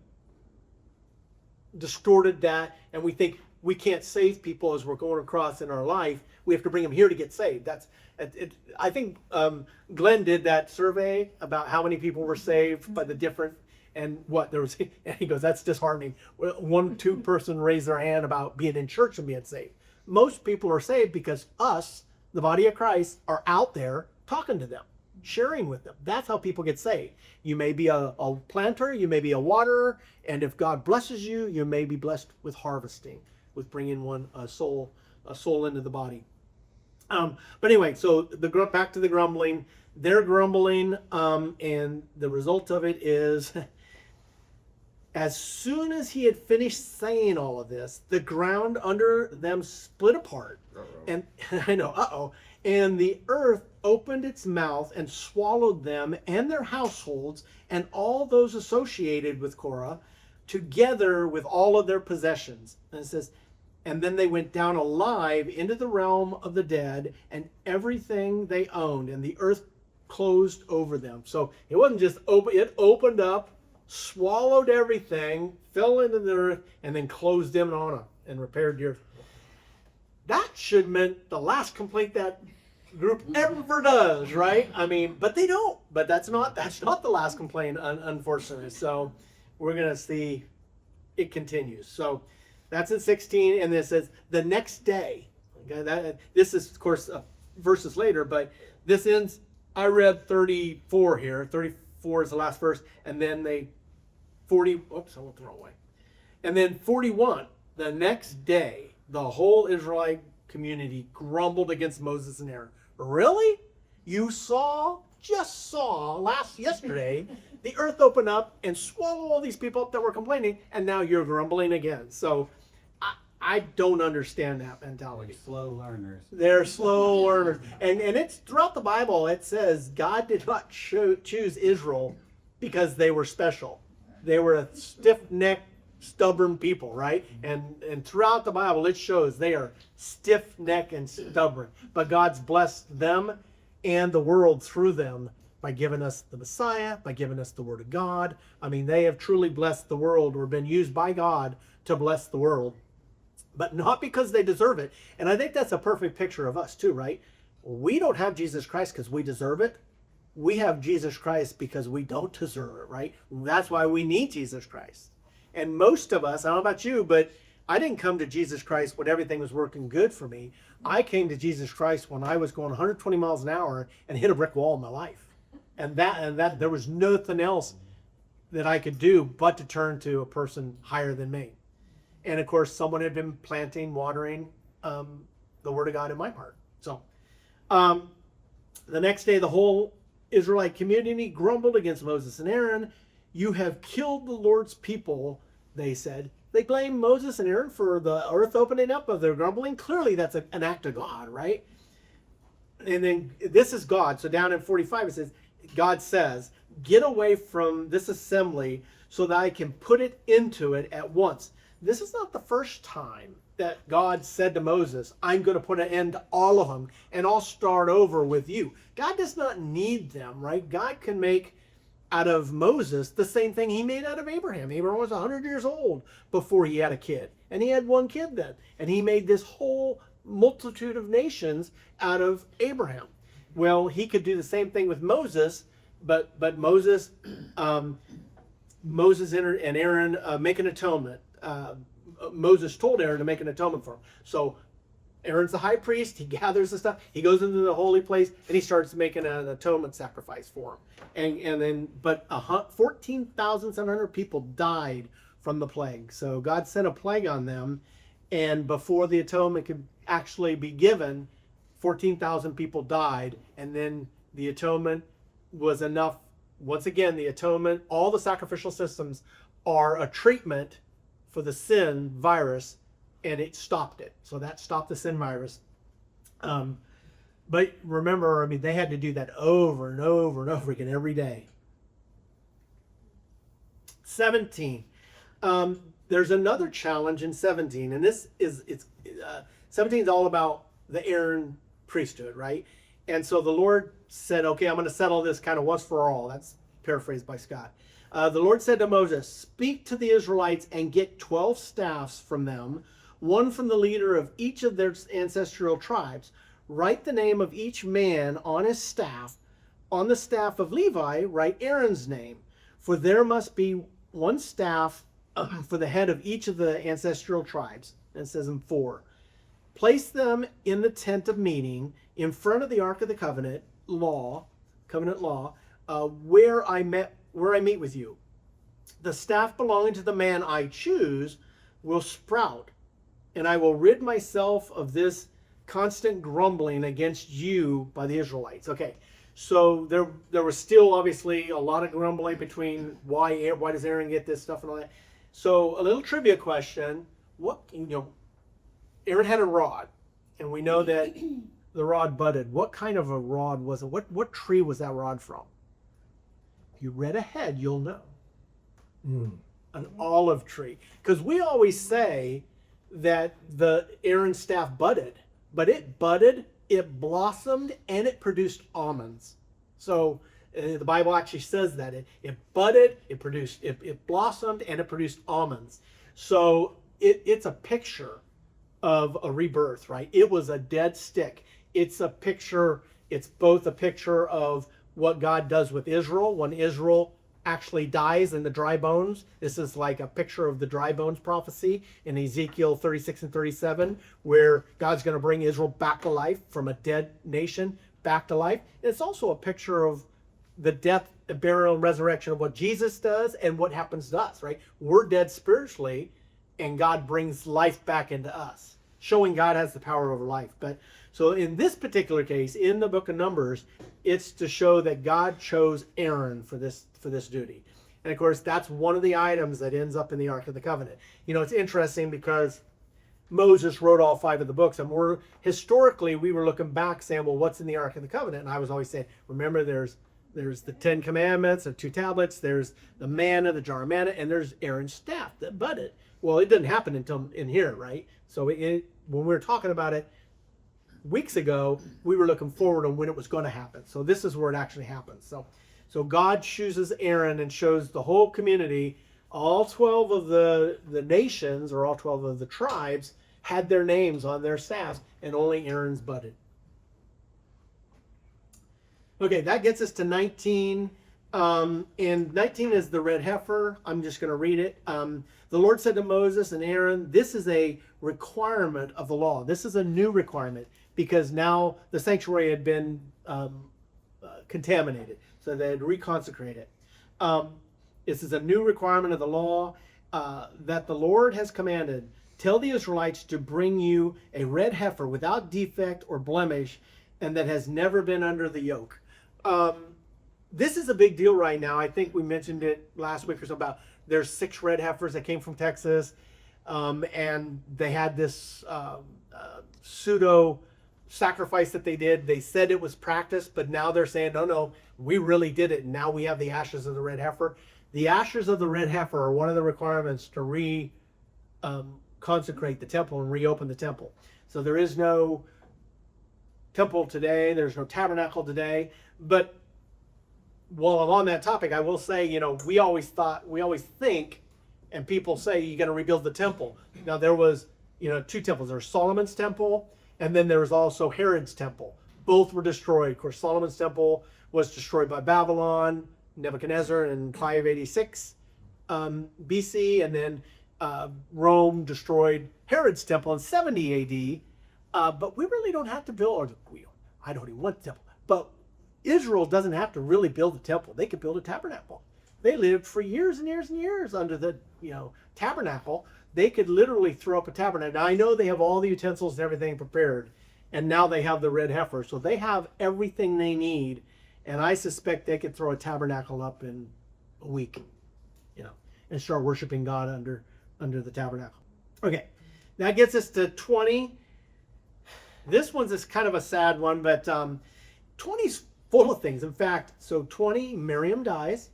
distorted that, and we think we can't save people as we're going across in our life. We have to bring them here to get saved. That's it. I think Glenn did that survey about how many people were saved by the different, and what there was. And he goes, "That's disheartening." 2 person raised their hand about being in church and being saved. Most people are saved because us, the body of Christ, are out there talking to them, sharing with them. That's how people get saved. You may be a planter, you may be a waterer, and if God blesses you, you may be blessed with harvesting, with bringing a soul into the body. But anyway, so back to the grumbling. They're grumbling, and the result of it is, as soon as he had finished saying all of this, the ground under them split apart. And I know, and the earth opened its mouth and swallowed them and their households and all those associated with Korah, together with all of their possessions. And it says, and then they went down alive into the realm of the dead, and everything they owned, and the earth closed over them. So it wasn't just open, it opened up, swallowed everything, fell into the earth, and then closed in on them and repaired the earth. That should meant the last complaint that group ever does, right? I mean, but they don't. But that's not the last complaint, unfortunately. So we're gonna see it continues. So that's in 16, and it says the next day. Okay, this is of course verses later, but this ends. I read 34 here. 34 is the last verse, and then 40. Oops, I went the wrong way. And then 41. The next day, the whole Israelite community grumbled against Moses and Aaron. Really? You just saw yesterday, the earth open up and swallow all these people up that were complaining, and now you're grumbling again. So I don't understand that mentality. Slow learners. They're slow learners. And it's throughout the Bible, it says God did not choose Israel because they were special. They were a stiff-necked, stubborn people, right? And throughout the Bible, it shows they are stiff-necked and stubborn. But God's blessed them and the world through them by giving us the Messiah, by giving us the Word of God. I mean, they have truly blessed the world, or been used by God to bless the world, but not because they deserve it. And I think that's a perfect picture of us too, right? We don't have Jesus Christ because we deserve it. We have Jesus Christ because we don't deserve it, right? That's why we need Jesus Christ. And most of us, I don't know about you, but I didn't come to Jesus Christ when everything was working good for me. I came to Jesus Christ when I was going 120 miles an hour and hit a brick wall in my life. And that there was nothing else that I could do but to turn to a person higher than me. And of course, someone had been planting, watering the Word of God in my heart. So the next day, the whole Israelite community grumbled against Moses and Aaron. You have killed the Lord's people, they said. They blamed Moses and Aaron for the earth opening up of their grumbling. Clearly, that's an act of God, right? And then this is God. So down in 45, it says, God says, get away from this assembly so that I can put it into it at once. This is not the first time that God said to Moses, I'm going to put an end to all of them, and I'll start over with you. God does not need them, right? God can make out of Moses the same thing he made out of Abraham. Abraham was 100 years old before he had a kid, and he had one kid then. And he made this whole multitude of nations out of Abraham. Well, he could do the same thing with Moses, but Moses and Aaron make an atonement. Moses told Aaron to make an atonement for him. So Aaron's the high priest. He gathers the stuff. He goes into the holy place and he starts making an atonement sacrifice for him. But 14,700 people died from the plague. So God sent a plague on them, and before the atonement could actually be given, 14,000 people died, and then the atonement was enough. Once again, the atonement, all the sacrificial systems are a treatment for the sin virus, and it stopped it. So that stopped the sin virus. But remember, I mean, they had to do that over and over and over again every day. 17. There's another challenge in 17, and this is 17 is all about the Aaron priesthood, right? And so the Lord said, okay, I'm going to settle this kind of once for all. That's paraphrased by Scott. The Lord said to Moses, speak to the Israelites and get 12 staffs from them, one from the leader of each of their ancestral tribes. Write the name of each man on his staff. On the staff of Levi, write Aaron's name, for there must be one staff for the head of each of the ancestral tribes. And it says in 4. Place them in the tent of meeting in front of the Ark of the Covenant law, where I meet with you. The staff belonging to the man I choose will sprout, and I will rid myself of this constant grumbling against you by the Israelites. Okay, so there was still obviously a lot of grumbling between why does Aaron get this stuff and all that. So a little trivia question: Aaron had a rod, and we know that the rod budded. What kind of a rod was it? What tree was that rod from? If you read ahead, you'll know. An olive tree. Because we always say that the Aaron staff budded, but it budded, it blossomed, and it produced almonds. So the Bible actually says that it budded, it blossomed, and it produced almonds. So it's a picture of a rebirth, right? It was a dead stick. It's both a picture of what God does with Israel when Israel actually dies in the dry bones. This is like a picture of the dry bones prophecy in Ezekiel 36 and 37, where God's going to bring Israel back to life from a dead nation back to life. And it's also a picture of the death, burial, and resurrection of what Jesus does and what happens to us, right? We're dead spiritually, and God brings life back into us, showing God has the power over life. But so in this particular case, in the book of Numbers, it's to show that God chose Aaron for this duty. And of course, that's one of the items that ends up in the Ark of the Covenant. It's interesting because Moses wrote all 5 of the books, and historically we were looking back saying, well, what's in the Ark of the Covenant? And I was always saying, remember, there's the 10 Commandments, the 2 tablets, there's the manna, the jar of manna, and there's Aaron's staff that budded. Well, it didn't happen until in here, right? So when we were talking about it weeks ago, we were looking forward on when it was going to happen. So this is where it actually happens. So God chooses Aaron and shows the whole community, all 12 of the nations, or all 12 of the tribes, had their names on their staffs, and only Aaron's budded. Okay, that gets us to 19. And 19 is the red heifer. I'm just going to read it. The Lord said to Moses and Aaron, this is a requirement of the law. This is a new requirement because now the sanctuary had been contaminated. So they had reconsecrated. This is a new requirement of the law that the Lord has commanded. Tell the Israelites to bring you a red heifer without defect or blemish, and that has never been under the yoke. This is a big deal right now. I think we mentioned it last week or so about there's 6 red heifers that came from Texas, and they had this pseudo sacrifice that they did. They said it was practice, but now they're saying, no, we really did it. And now we have the ashes of the red heifer. The ashes of the red heifer are one of the requirements to consecrate the temple and reopen the temple. So there is no temple today. There's no tabernacle today. But while I'm on that topic, I will say, we always think, and people say you're going to rebuild the temple. Now there was, 2 temples. There's Solomon's temple, and then there was also Herod's temple. Both were destroyed. Of course, Solomon's temple was destroyed by Babylon, Nebuchadnezzar in 586 BC, and then Rome destroyed Herod's temple in 70 AD. But we really don't have to build, I don't even want the temple, but Israel doesn't have to really build a temple. They could build a tabernacle. They lived for years and years and years under the tabernacle. They could literally throw up a tabernacle. Now I know they have all the utensils and everything prepared, and now they have the red heifer, so they have everything they need. And I suspect they could throw a tabernacle up in a week, and start worshiping God under the tabernacle. Okay, that gets us to 20. This one's is kind of a sad one, but 20's full of things. In fact, so 20, Miriam dies.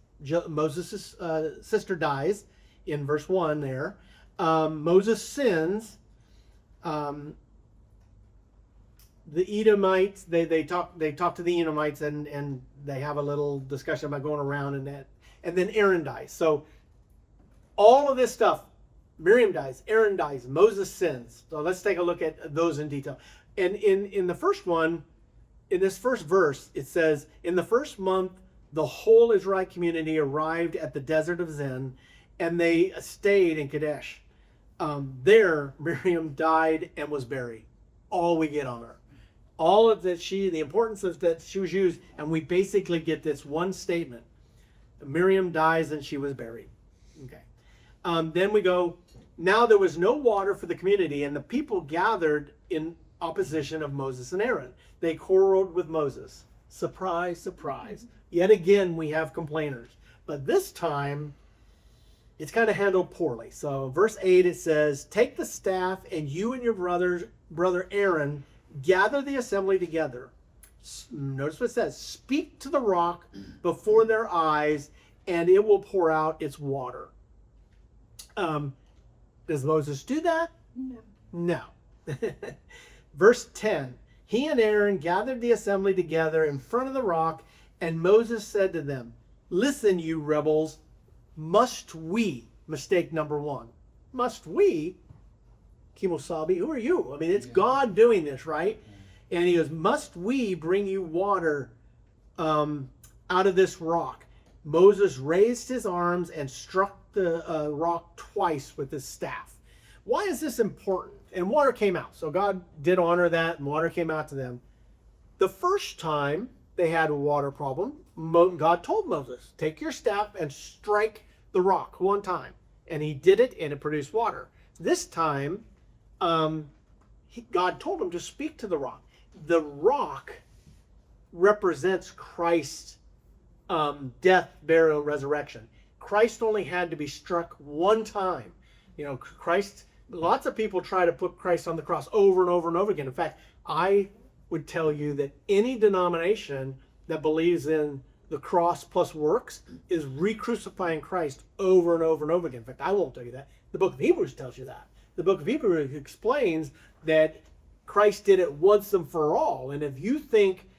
Moses' sister dies in verse 1 there. Moses sins. The Edomites, they talk to the Edomites and they have a little discussion about going around and that. And then Aaron dies. So all of this stuff, Miriam dies, Aaron dies, Moses sins. So let's take a look at those in detail. And in the first one, in this first verse, it says, in the first month, the whole Israelite community arrived at the desert of Zin, and they stayed in Kadesh. There, Miriam died and was buried. All we get on her. All of that the importance of that she was used, and we basically get this one statement. Miriam dies and she was buried. Okay. Then we go, now there was no water for the community, and the people gathered in opposition of Moses and Aaron. They quarreled with Moses. Surprise, surprise. Yet again, we have complainers. But this time, it's kind of handled poorly. So verse 8, it says, take the staff, and you and your brother Aaron gather the assembly together. Notice what it says. Speak to the rock before their eyes, and it will pour out its water. Does Moses do that? No. Verse 10. He and Aaron gathered the assembly together in front of the rock, and Moses said to them, listen, you rebels, must we, mistake number one, must we, Kimosabi, who are you? I mean, it's God doing this, right? And he goes, must we bring you water out of this rock? Moses raised his arms and struck the rock twice with his staff. Why is this important? And water came out. So God did honor that, and water came out to them. The first time they had a water problem, God told Moses, take your staff and strike the rock one time. And he did it, and it produced water. This time, God told him to speak to the rock. The rock represents Christ's death, burial, resurrection. Christ only had to be struck one time. You know, Christ, lots of people try to put Christ on the cross over and over and over again. In fact, I would tell you that any denomination that believes in the cross plus works is re-crucifying Christ over and over and over again. In fact, I won't tell you that. The book of Hebrews tells you that. The book of Hebrews explains that Christ did it once and for all. And if you think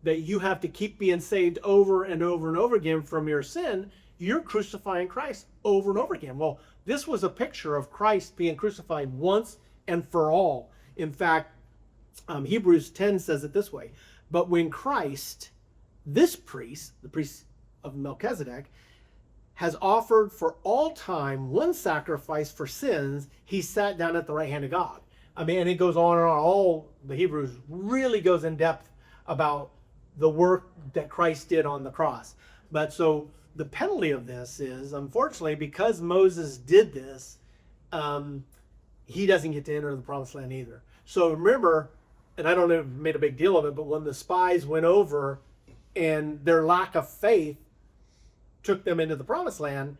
that you have to keep being saved over and over and over again from your sin, you're crucifying Christ over and over again. Well, this was a picture of Christ being crucified once and for all. In fact, Hebrews 10 says it this way. But when Christ, this priest, the priest of Melchizedek, has offered for all time one sacrifice for sins, he sat down at the right hand of God. I mean, and it goes on and on. All the Hebrews really goes in depth about the work that Christ did on the cross. But so the penalty of this is, unfortunately, because Moses did this, he doesn't get to enter the promised land either. So remember, and I don't know if you made a big deal of it, but when the spies went over and their lack of faith took them into the promised land,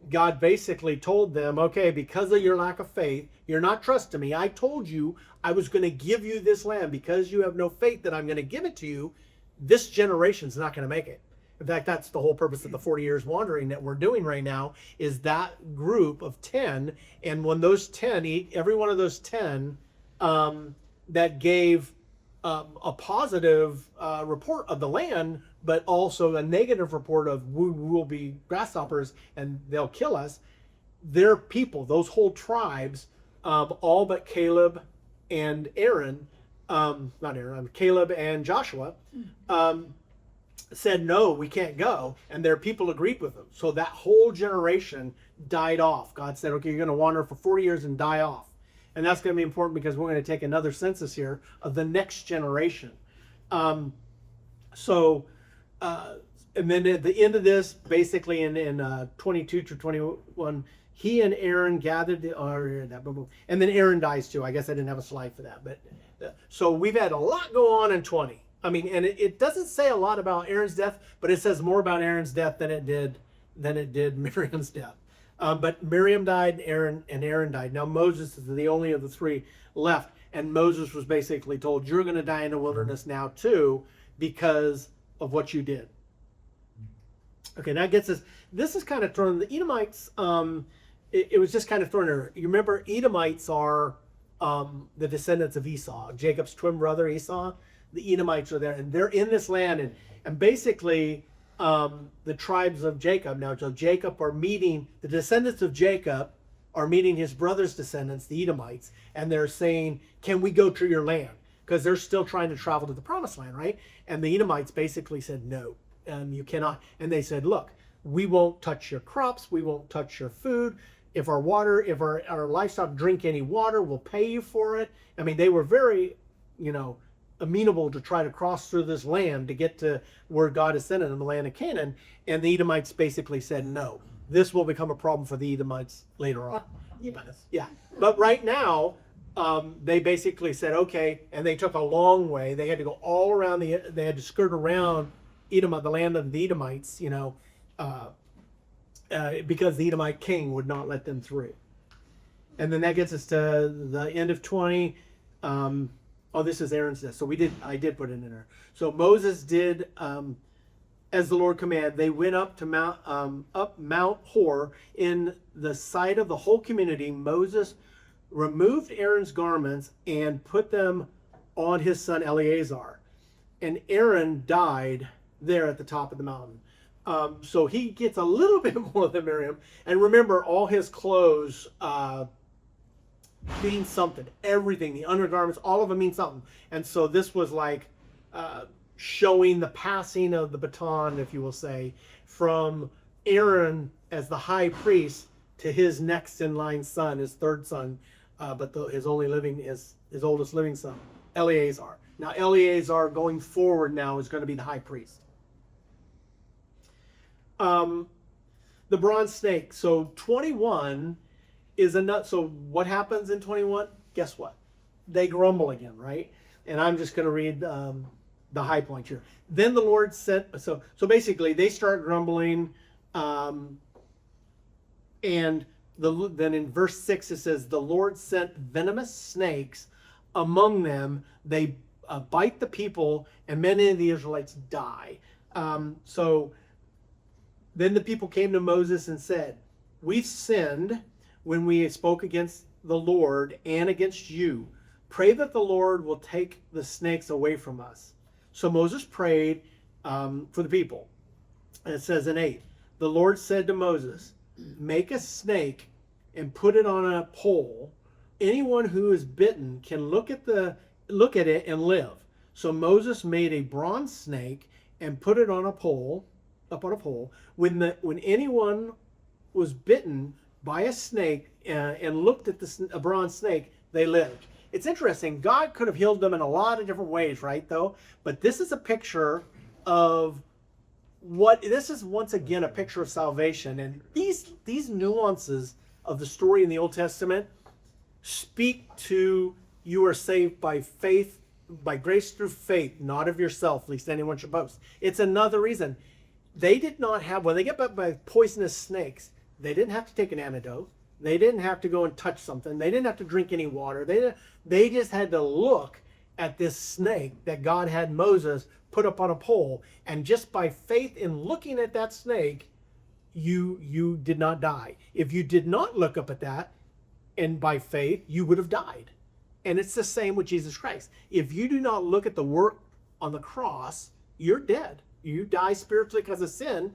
God basically told them, okay, because of your lack of faith, you're not trusting me. I told you I was going to give you this land. Because you have no faith that I'm going to give it to you, this generation's not going to make it. In fact, that's the whole purpose of the 40 years wandering that we're doing right now, is that group of 10. And when those 10, every one of those 10 that gave a positive report of the land, but also a negative report of we will be grasshoppers and they'll kill us, their people, those whole tribes, all but Caleb and Aaron, Caleb and Joshua, said, no, we can't go. And their people agreed with them. So that whole generation died off. God said, okay, you're going to wander for 40 years and die off. And that's going to be important because we're going to take another census here of the next generation. And then at the end of this, basically in 22 to 21, he and Aaron gathered, and then Aaron dies too. I guess I didn't have a slide for that. But so we've had a lot go on in 20. I mean, and it doesn't say a lot about Aaron's death, but it says more about Aaron's death than it did Miriam's death. But Miriam died, and Aaron died. Now Moses is the only of the three left, and Moses was basically told, "You're going to die in the wilderness now too, because of what you did." Okay, that gets us. This is kind of thrown. The Edomites. It was just kind of thrown in. You remember, Edomites are the descendants of Esau, Jacob's twin brother Esau. The Edomites are there, and they're in this land, and basically the tribes of Jacob. Now, so Jacob are meeting, the descendants of Jacob are meeting his brother's descendants, the Edomites, and they're saying, "Can we go to your land?" Because they're still trying to travel to the promised land, right? And the Edomites basically said, "No, you cannot." And they said, "Look, we won't touch your crops, we won't touch your food. If our livestock drink any water, we'll pay you for it." I mean, they were very, amenable to try to cross through this land to get to where God has sent them, in the land of Canaan. And the Edomites basically said, "No, this will become a problem for the Edomites later on." Yeah. But right now, they basically said, okay, and they took a long way. They had to go all around they had to skirt around Edom, the land of the Edomites, because the Edomite king would not let them through. And then that gets us to the end of 20. This is Aaron's death. So I did put it in there. So Moses did as the Lord commanded. They went up to Mount Hor in the sight of the whole community. Moses removed Aaron's garments and put them on his son Eleazar. And Aaron died there at the top of the mountain. So he gets a little bit more than Miriam. And remember, all his clothes mean something. Everything, the undergarments, all of them mean something. And so this was like showing the passing of the baton, if you will say, from Aaron as the high priest to his next in line son, his third son, but his oldest living son, Eleazar. Now Eleazar going forward now is going to be the high priest. The bronze snake. So 21 is a nut. So what happens in 21? Guess what? They grumble again, right? And I'm just going to read the high point here. Then the Lord sent. So basically they start grumbling, and then in verse 6 it says, the Lord sent venomous snakes among them. They bite the people, and many of the Israelites die. So then the people came to Moses and said, "We've sinned when we spoke against the Lord and against you. Pray that the Lord will take the snakes away from us." So Moses prayed for the people. And it says in 8, the Lord said to Moses, "Make a snake and put it on a pole. Anyone who is bitten can look at it and live." So Moses made a bronze snake and put it on a pole, up on a pole. When anyone was bitten by a snake and looked at a bronze snake, they lived. It's interesting. God could have healed them in a lot of different ways, right? Though, but this is a picture of this is once again a picture of salvation, and these nuances of the story in the Old Testament speak to you are saved by faith, by grace through faith, not of yourself, lest anyone should boast. It's another reason. They did not have, when they get bit by poisonous snakes, they didn't have to take an antidote. They didn't have to go and touch something. They didn't have to drink any water. They just had to look at this snake that God had Moses put up on a pole. And just by faith in looking at that snake, you did not die. If you did not look up at that, and by faith, you would have died. And it's the same with Jesus Christ. If you do not look at the work on the cross, you're dead. You die spiritually because of sin.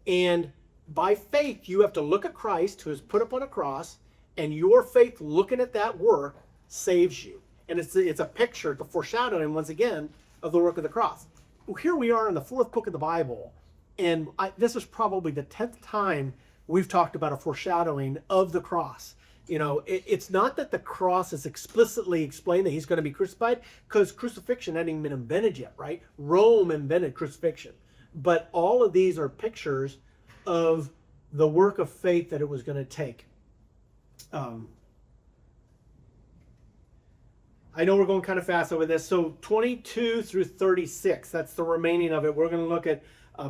And by faith, you have to look at Christ, who is put up on a cross, and your faith looking at that work saves you. And it's a picture, the foreshadowing, once again, of the work of the cross. Well, here we are in the fourth book of the Bible, and this is probably the 10th time we've talked about a foreshadowing of the cross. It's not that the cross is explicitly explained that he's going to be crucified, because crucifixion hadn't even been invented yet, right? Rome invented crucifixion. But all of these are pictures of the work of faith that it was going to take. I know we're going kind of fast over this. So 22 through 36, that's the remaining of it. We're going to look at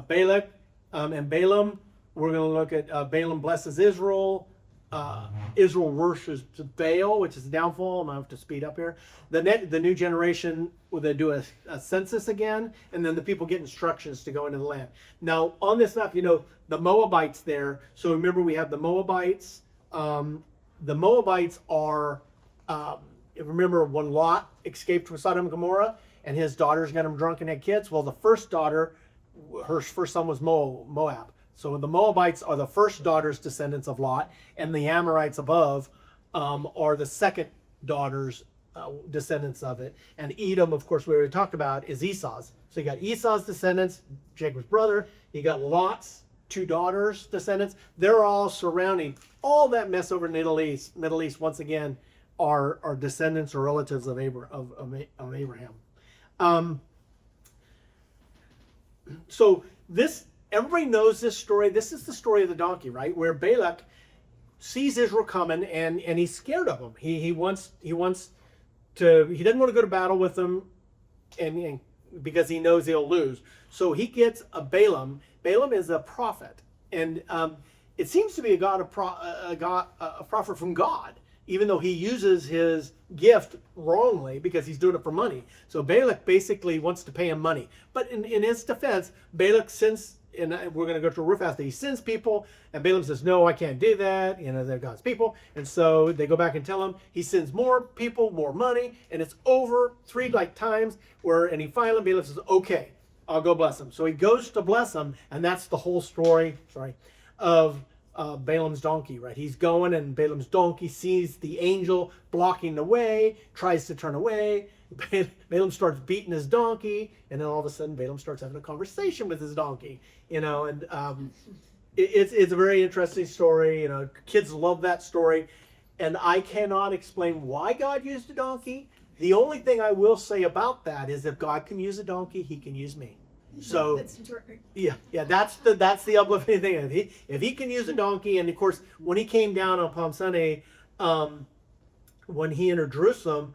Balak and Balaam. We're going to look at Balaam blesses Israel. Israel worships Baal, which is the downfall. I'm going to have to speed up here. The new generation, will they do a census again? And then the people get instructions to go into the land. Now, on this map, the Moabites there. So remember, we have the Moabites. The Moabites are, remember when Lot escaped from Sodom and Gomorrah and his daughters got him drunk and had kids? Well, the first daughter, her first son was Moab. So the Moabites are the first daughters, descendants of Lot, and the Amorites above are the second daughters, descendants of it. And Edom, of course, we already talked about, is Esau's. So you got Esau's descendants, Jacob's brother. You got Lot's two daughters, descendants. They're all surrounding all that mess over in the Middle East. Once again, are descendants or relatives of Abraham. So this. Everybody knows this story. This is the story of the donkey, right? Where Balak sees Israel coming and he's scared of them. He doesn't want to go to battle with them and because he knows he'll lose. So he gets a Balaam. Balaam is a prophet, and it seems to be a prophet from God, even though he uses his gift wrongly because he's doing it for money. So Balak basically wants to pay him money. But in his defense, Balak sends, and we're going to go to a roof after, he sends people, and Balaam says, no, I can't do that. They're God's people. And so they go back and tell him. He sends more people, more money, and it's over 3 times and he finally, Balaam says, okay, I'll go bless him. So he goes to bless him, and that's the whole story, of Balaam's donkey, right? He's going, and Balaam's donkey sees the angel blocking the way, tries to turn away. Balaam starts beating his donkey, and then all of a sudden Balaam starts having a conversation with his donkey, and it's a very interesting story. Kids love that story, and I cannot explain why God used a donkey. The only thing I will say about that is if God can use a donkey, he can use me. So that's the uplifting thing. If he can use a donkey, and of course when he came down on Palm Sunday, when he entered Jerusalem,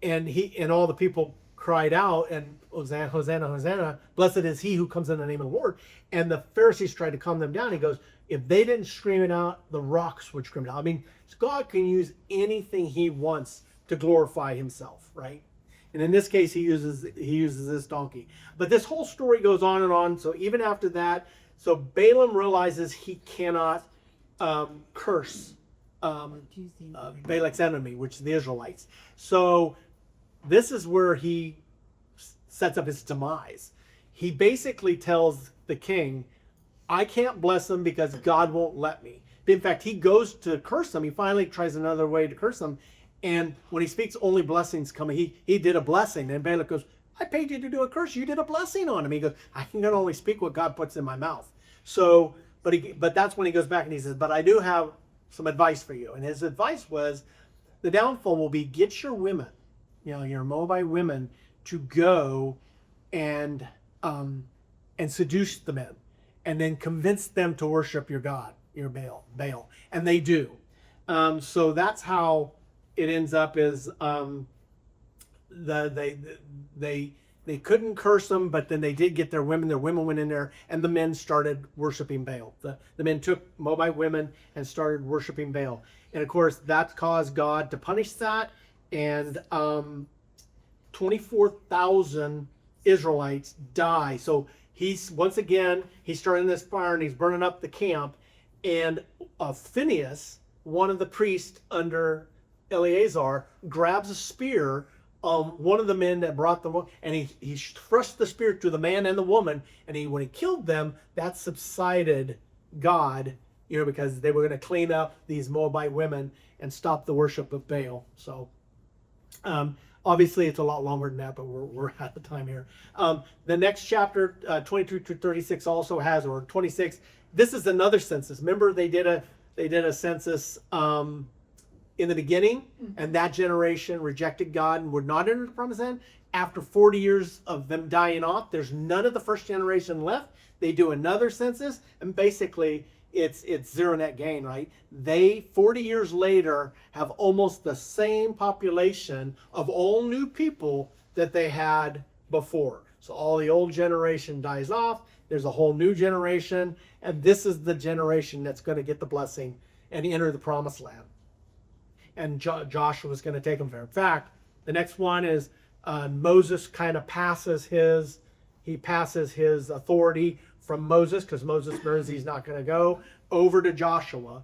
and all the people cried out, and Hosanna, Hosanna, Hosanna, blessed is he who comes in the name of the Lord. And the Pharisees tried to calm them down. He goes, if they didn't scream it out, the rocks would scream it out. I mean, God can use anything he wants to glorify himself, right? And in this case, he uses this donkey. But this whole story goes on and on. So even after that, so Balaam realizes he cannot curse Balak's enemy, which is the Israelites. So this is where he sets up his demise. He basically tells the king, I can't bless him because God won't let me. In fact, he goes to curse him. He finally tries another way to curse him. And when he speaks, only blessings come. He did a blessing. And Balak goes, I paid you to do a curse. You did a blessing on him. He goes, I can only speak what God puts in my mouth. So, but that's when he goes back and he says, but I do have some advice for you. And his advice was, the downfall will be, get your women, your Moabite women, to go and seduce the men, and then convince them to worship your God, your Baal. And they do. So that's how it ends up is they couldn't curse them, but then they did get their women. Their women went in there, and the men started worshiping Baal. The men took Moabite women and started worshiping Baal. And of course, that caused God to punish that. And 24,000 Israelites die. So he's starting this fire and he's burning up the camp. And Phinehas, one of the priests under Eleazar, grabs a spear. One of the men that brought them, and he thrust the spear to the man and the woman, and when he killed them, that subsided God, because they were going to clean up these Moabite women and stop the worship of Baal. So obviously it's a lot longer than that, but we're at the time here. The next chapter, 22 to 36, also has, or 26. This is another census. Remember, they did a census in the beginning, and that generation rejected God and would not enter the promised land. After 40 years of them dying off, there's none of the first generation left. They do another census, and basically it's zero net gain, right? They 40 years later have almost the same population of all new people that they had before. So all the old generation dies off. There's a whole new generation, and this is the generation that's going to get the blessing and enter the promised land. And Joshua is going to take them there. In fact, the next one is Moses kind of passes his authority from Moses, because Moses learns he's not going to go, over to Joshua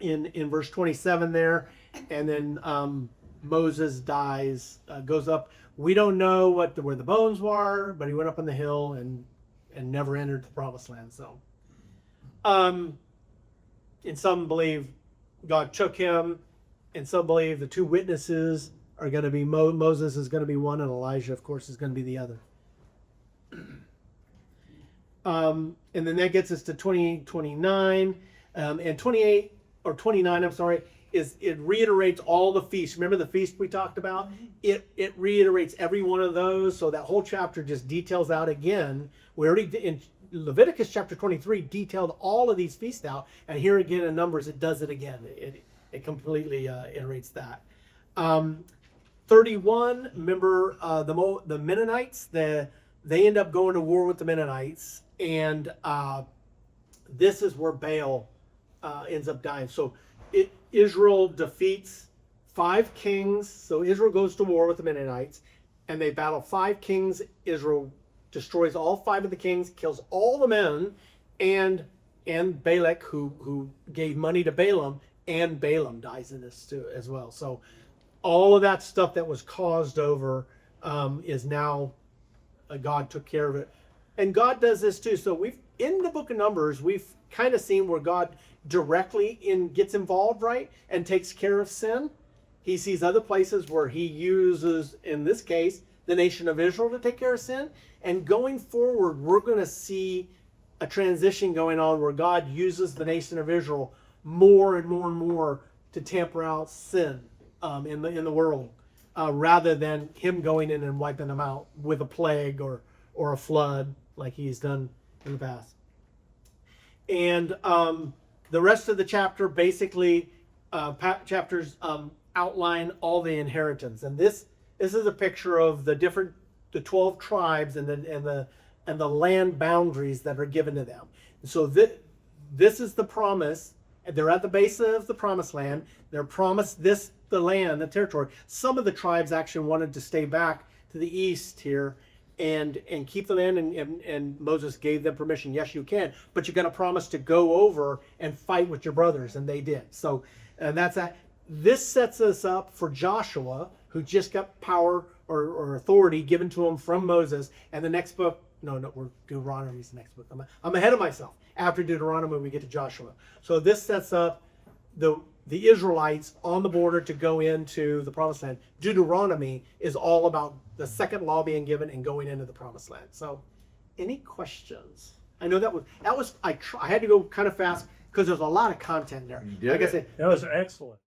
in verse 27 there. And then Moses dies, goes up. We don't know where the bones were, but he went up on the hill and never entered the promised land. So, and some believe God took him, and some believe the two witnesses are going to be Moses is going to be one, and Elijah, of course, is going to be the other. And then that gets us to 29, and 28 or 29. I'm sorry. It reiterates all the feasts. Remember the feast we talked about? It reiterates every one of those. So that whole chapter just details out again. We already in Leviticus chapter 23 detailed all of these feasts out, and here again in Numbers it does it again. It completely iterates that. 31. Remember the Mennonites? They end up going to war with the Mennonites, and this is where Baal ends up dying. So Israel defeats 5 kings. So Israel goes to war with the Mennonites, and they battle 5 kings. Israel destroys all 5 of the kings, kills all the men, and Balak, who gave money to Balaam, and Balaam dies in this too as well. So all of that stuff that was caused over is now God took care of it, and God does this too. So we've in the book of Numbers we've kind of seen where God directly gets involved, right, and takes care of sin. He sees other places where he uses, in this case, the nation of Israel to take care of sin. And going forward, we're going to see a transition going on where God uses the nation of Israel more and more and more to tamper out sin in the world, rather than him going in and wiping them out with a plague or a flood like he's done in the past. And the rest of the chapter basically chapters outline all the inheritance, and this is a picture of the 12 tribes and the land boundaries that are given to them. And so this is the promise. They're at the base of the promised land. They're promised the land, the territory. Some of the tribes actually wanted to stay back to the east here and keep the land, and Moses gave them permission. Yes, you can, but you're going to promise to go over and fight with your brothers, and they did. So, and that's that. This sets us up for Joshua, who just got power or authority given to him from Moses. And the next book, we're Deuteronomy's the next book. I'm ahead of myself. After Deuteronomy, we get to Joshua. So this sets up the Israelites on the border to go into the promised land. Deuteronomy is all about the second law being given and going into the promised land. So, any questions? I know I had to go kind of fast because there's a lot of content there. You did like I it. said, That was excellent.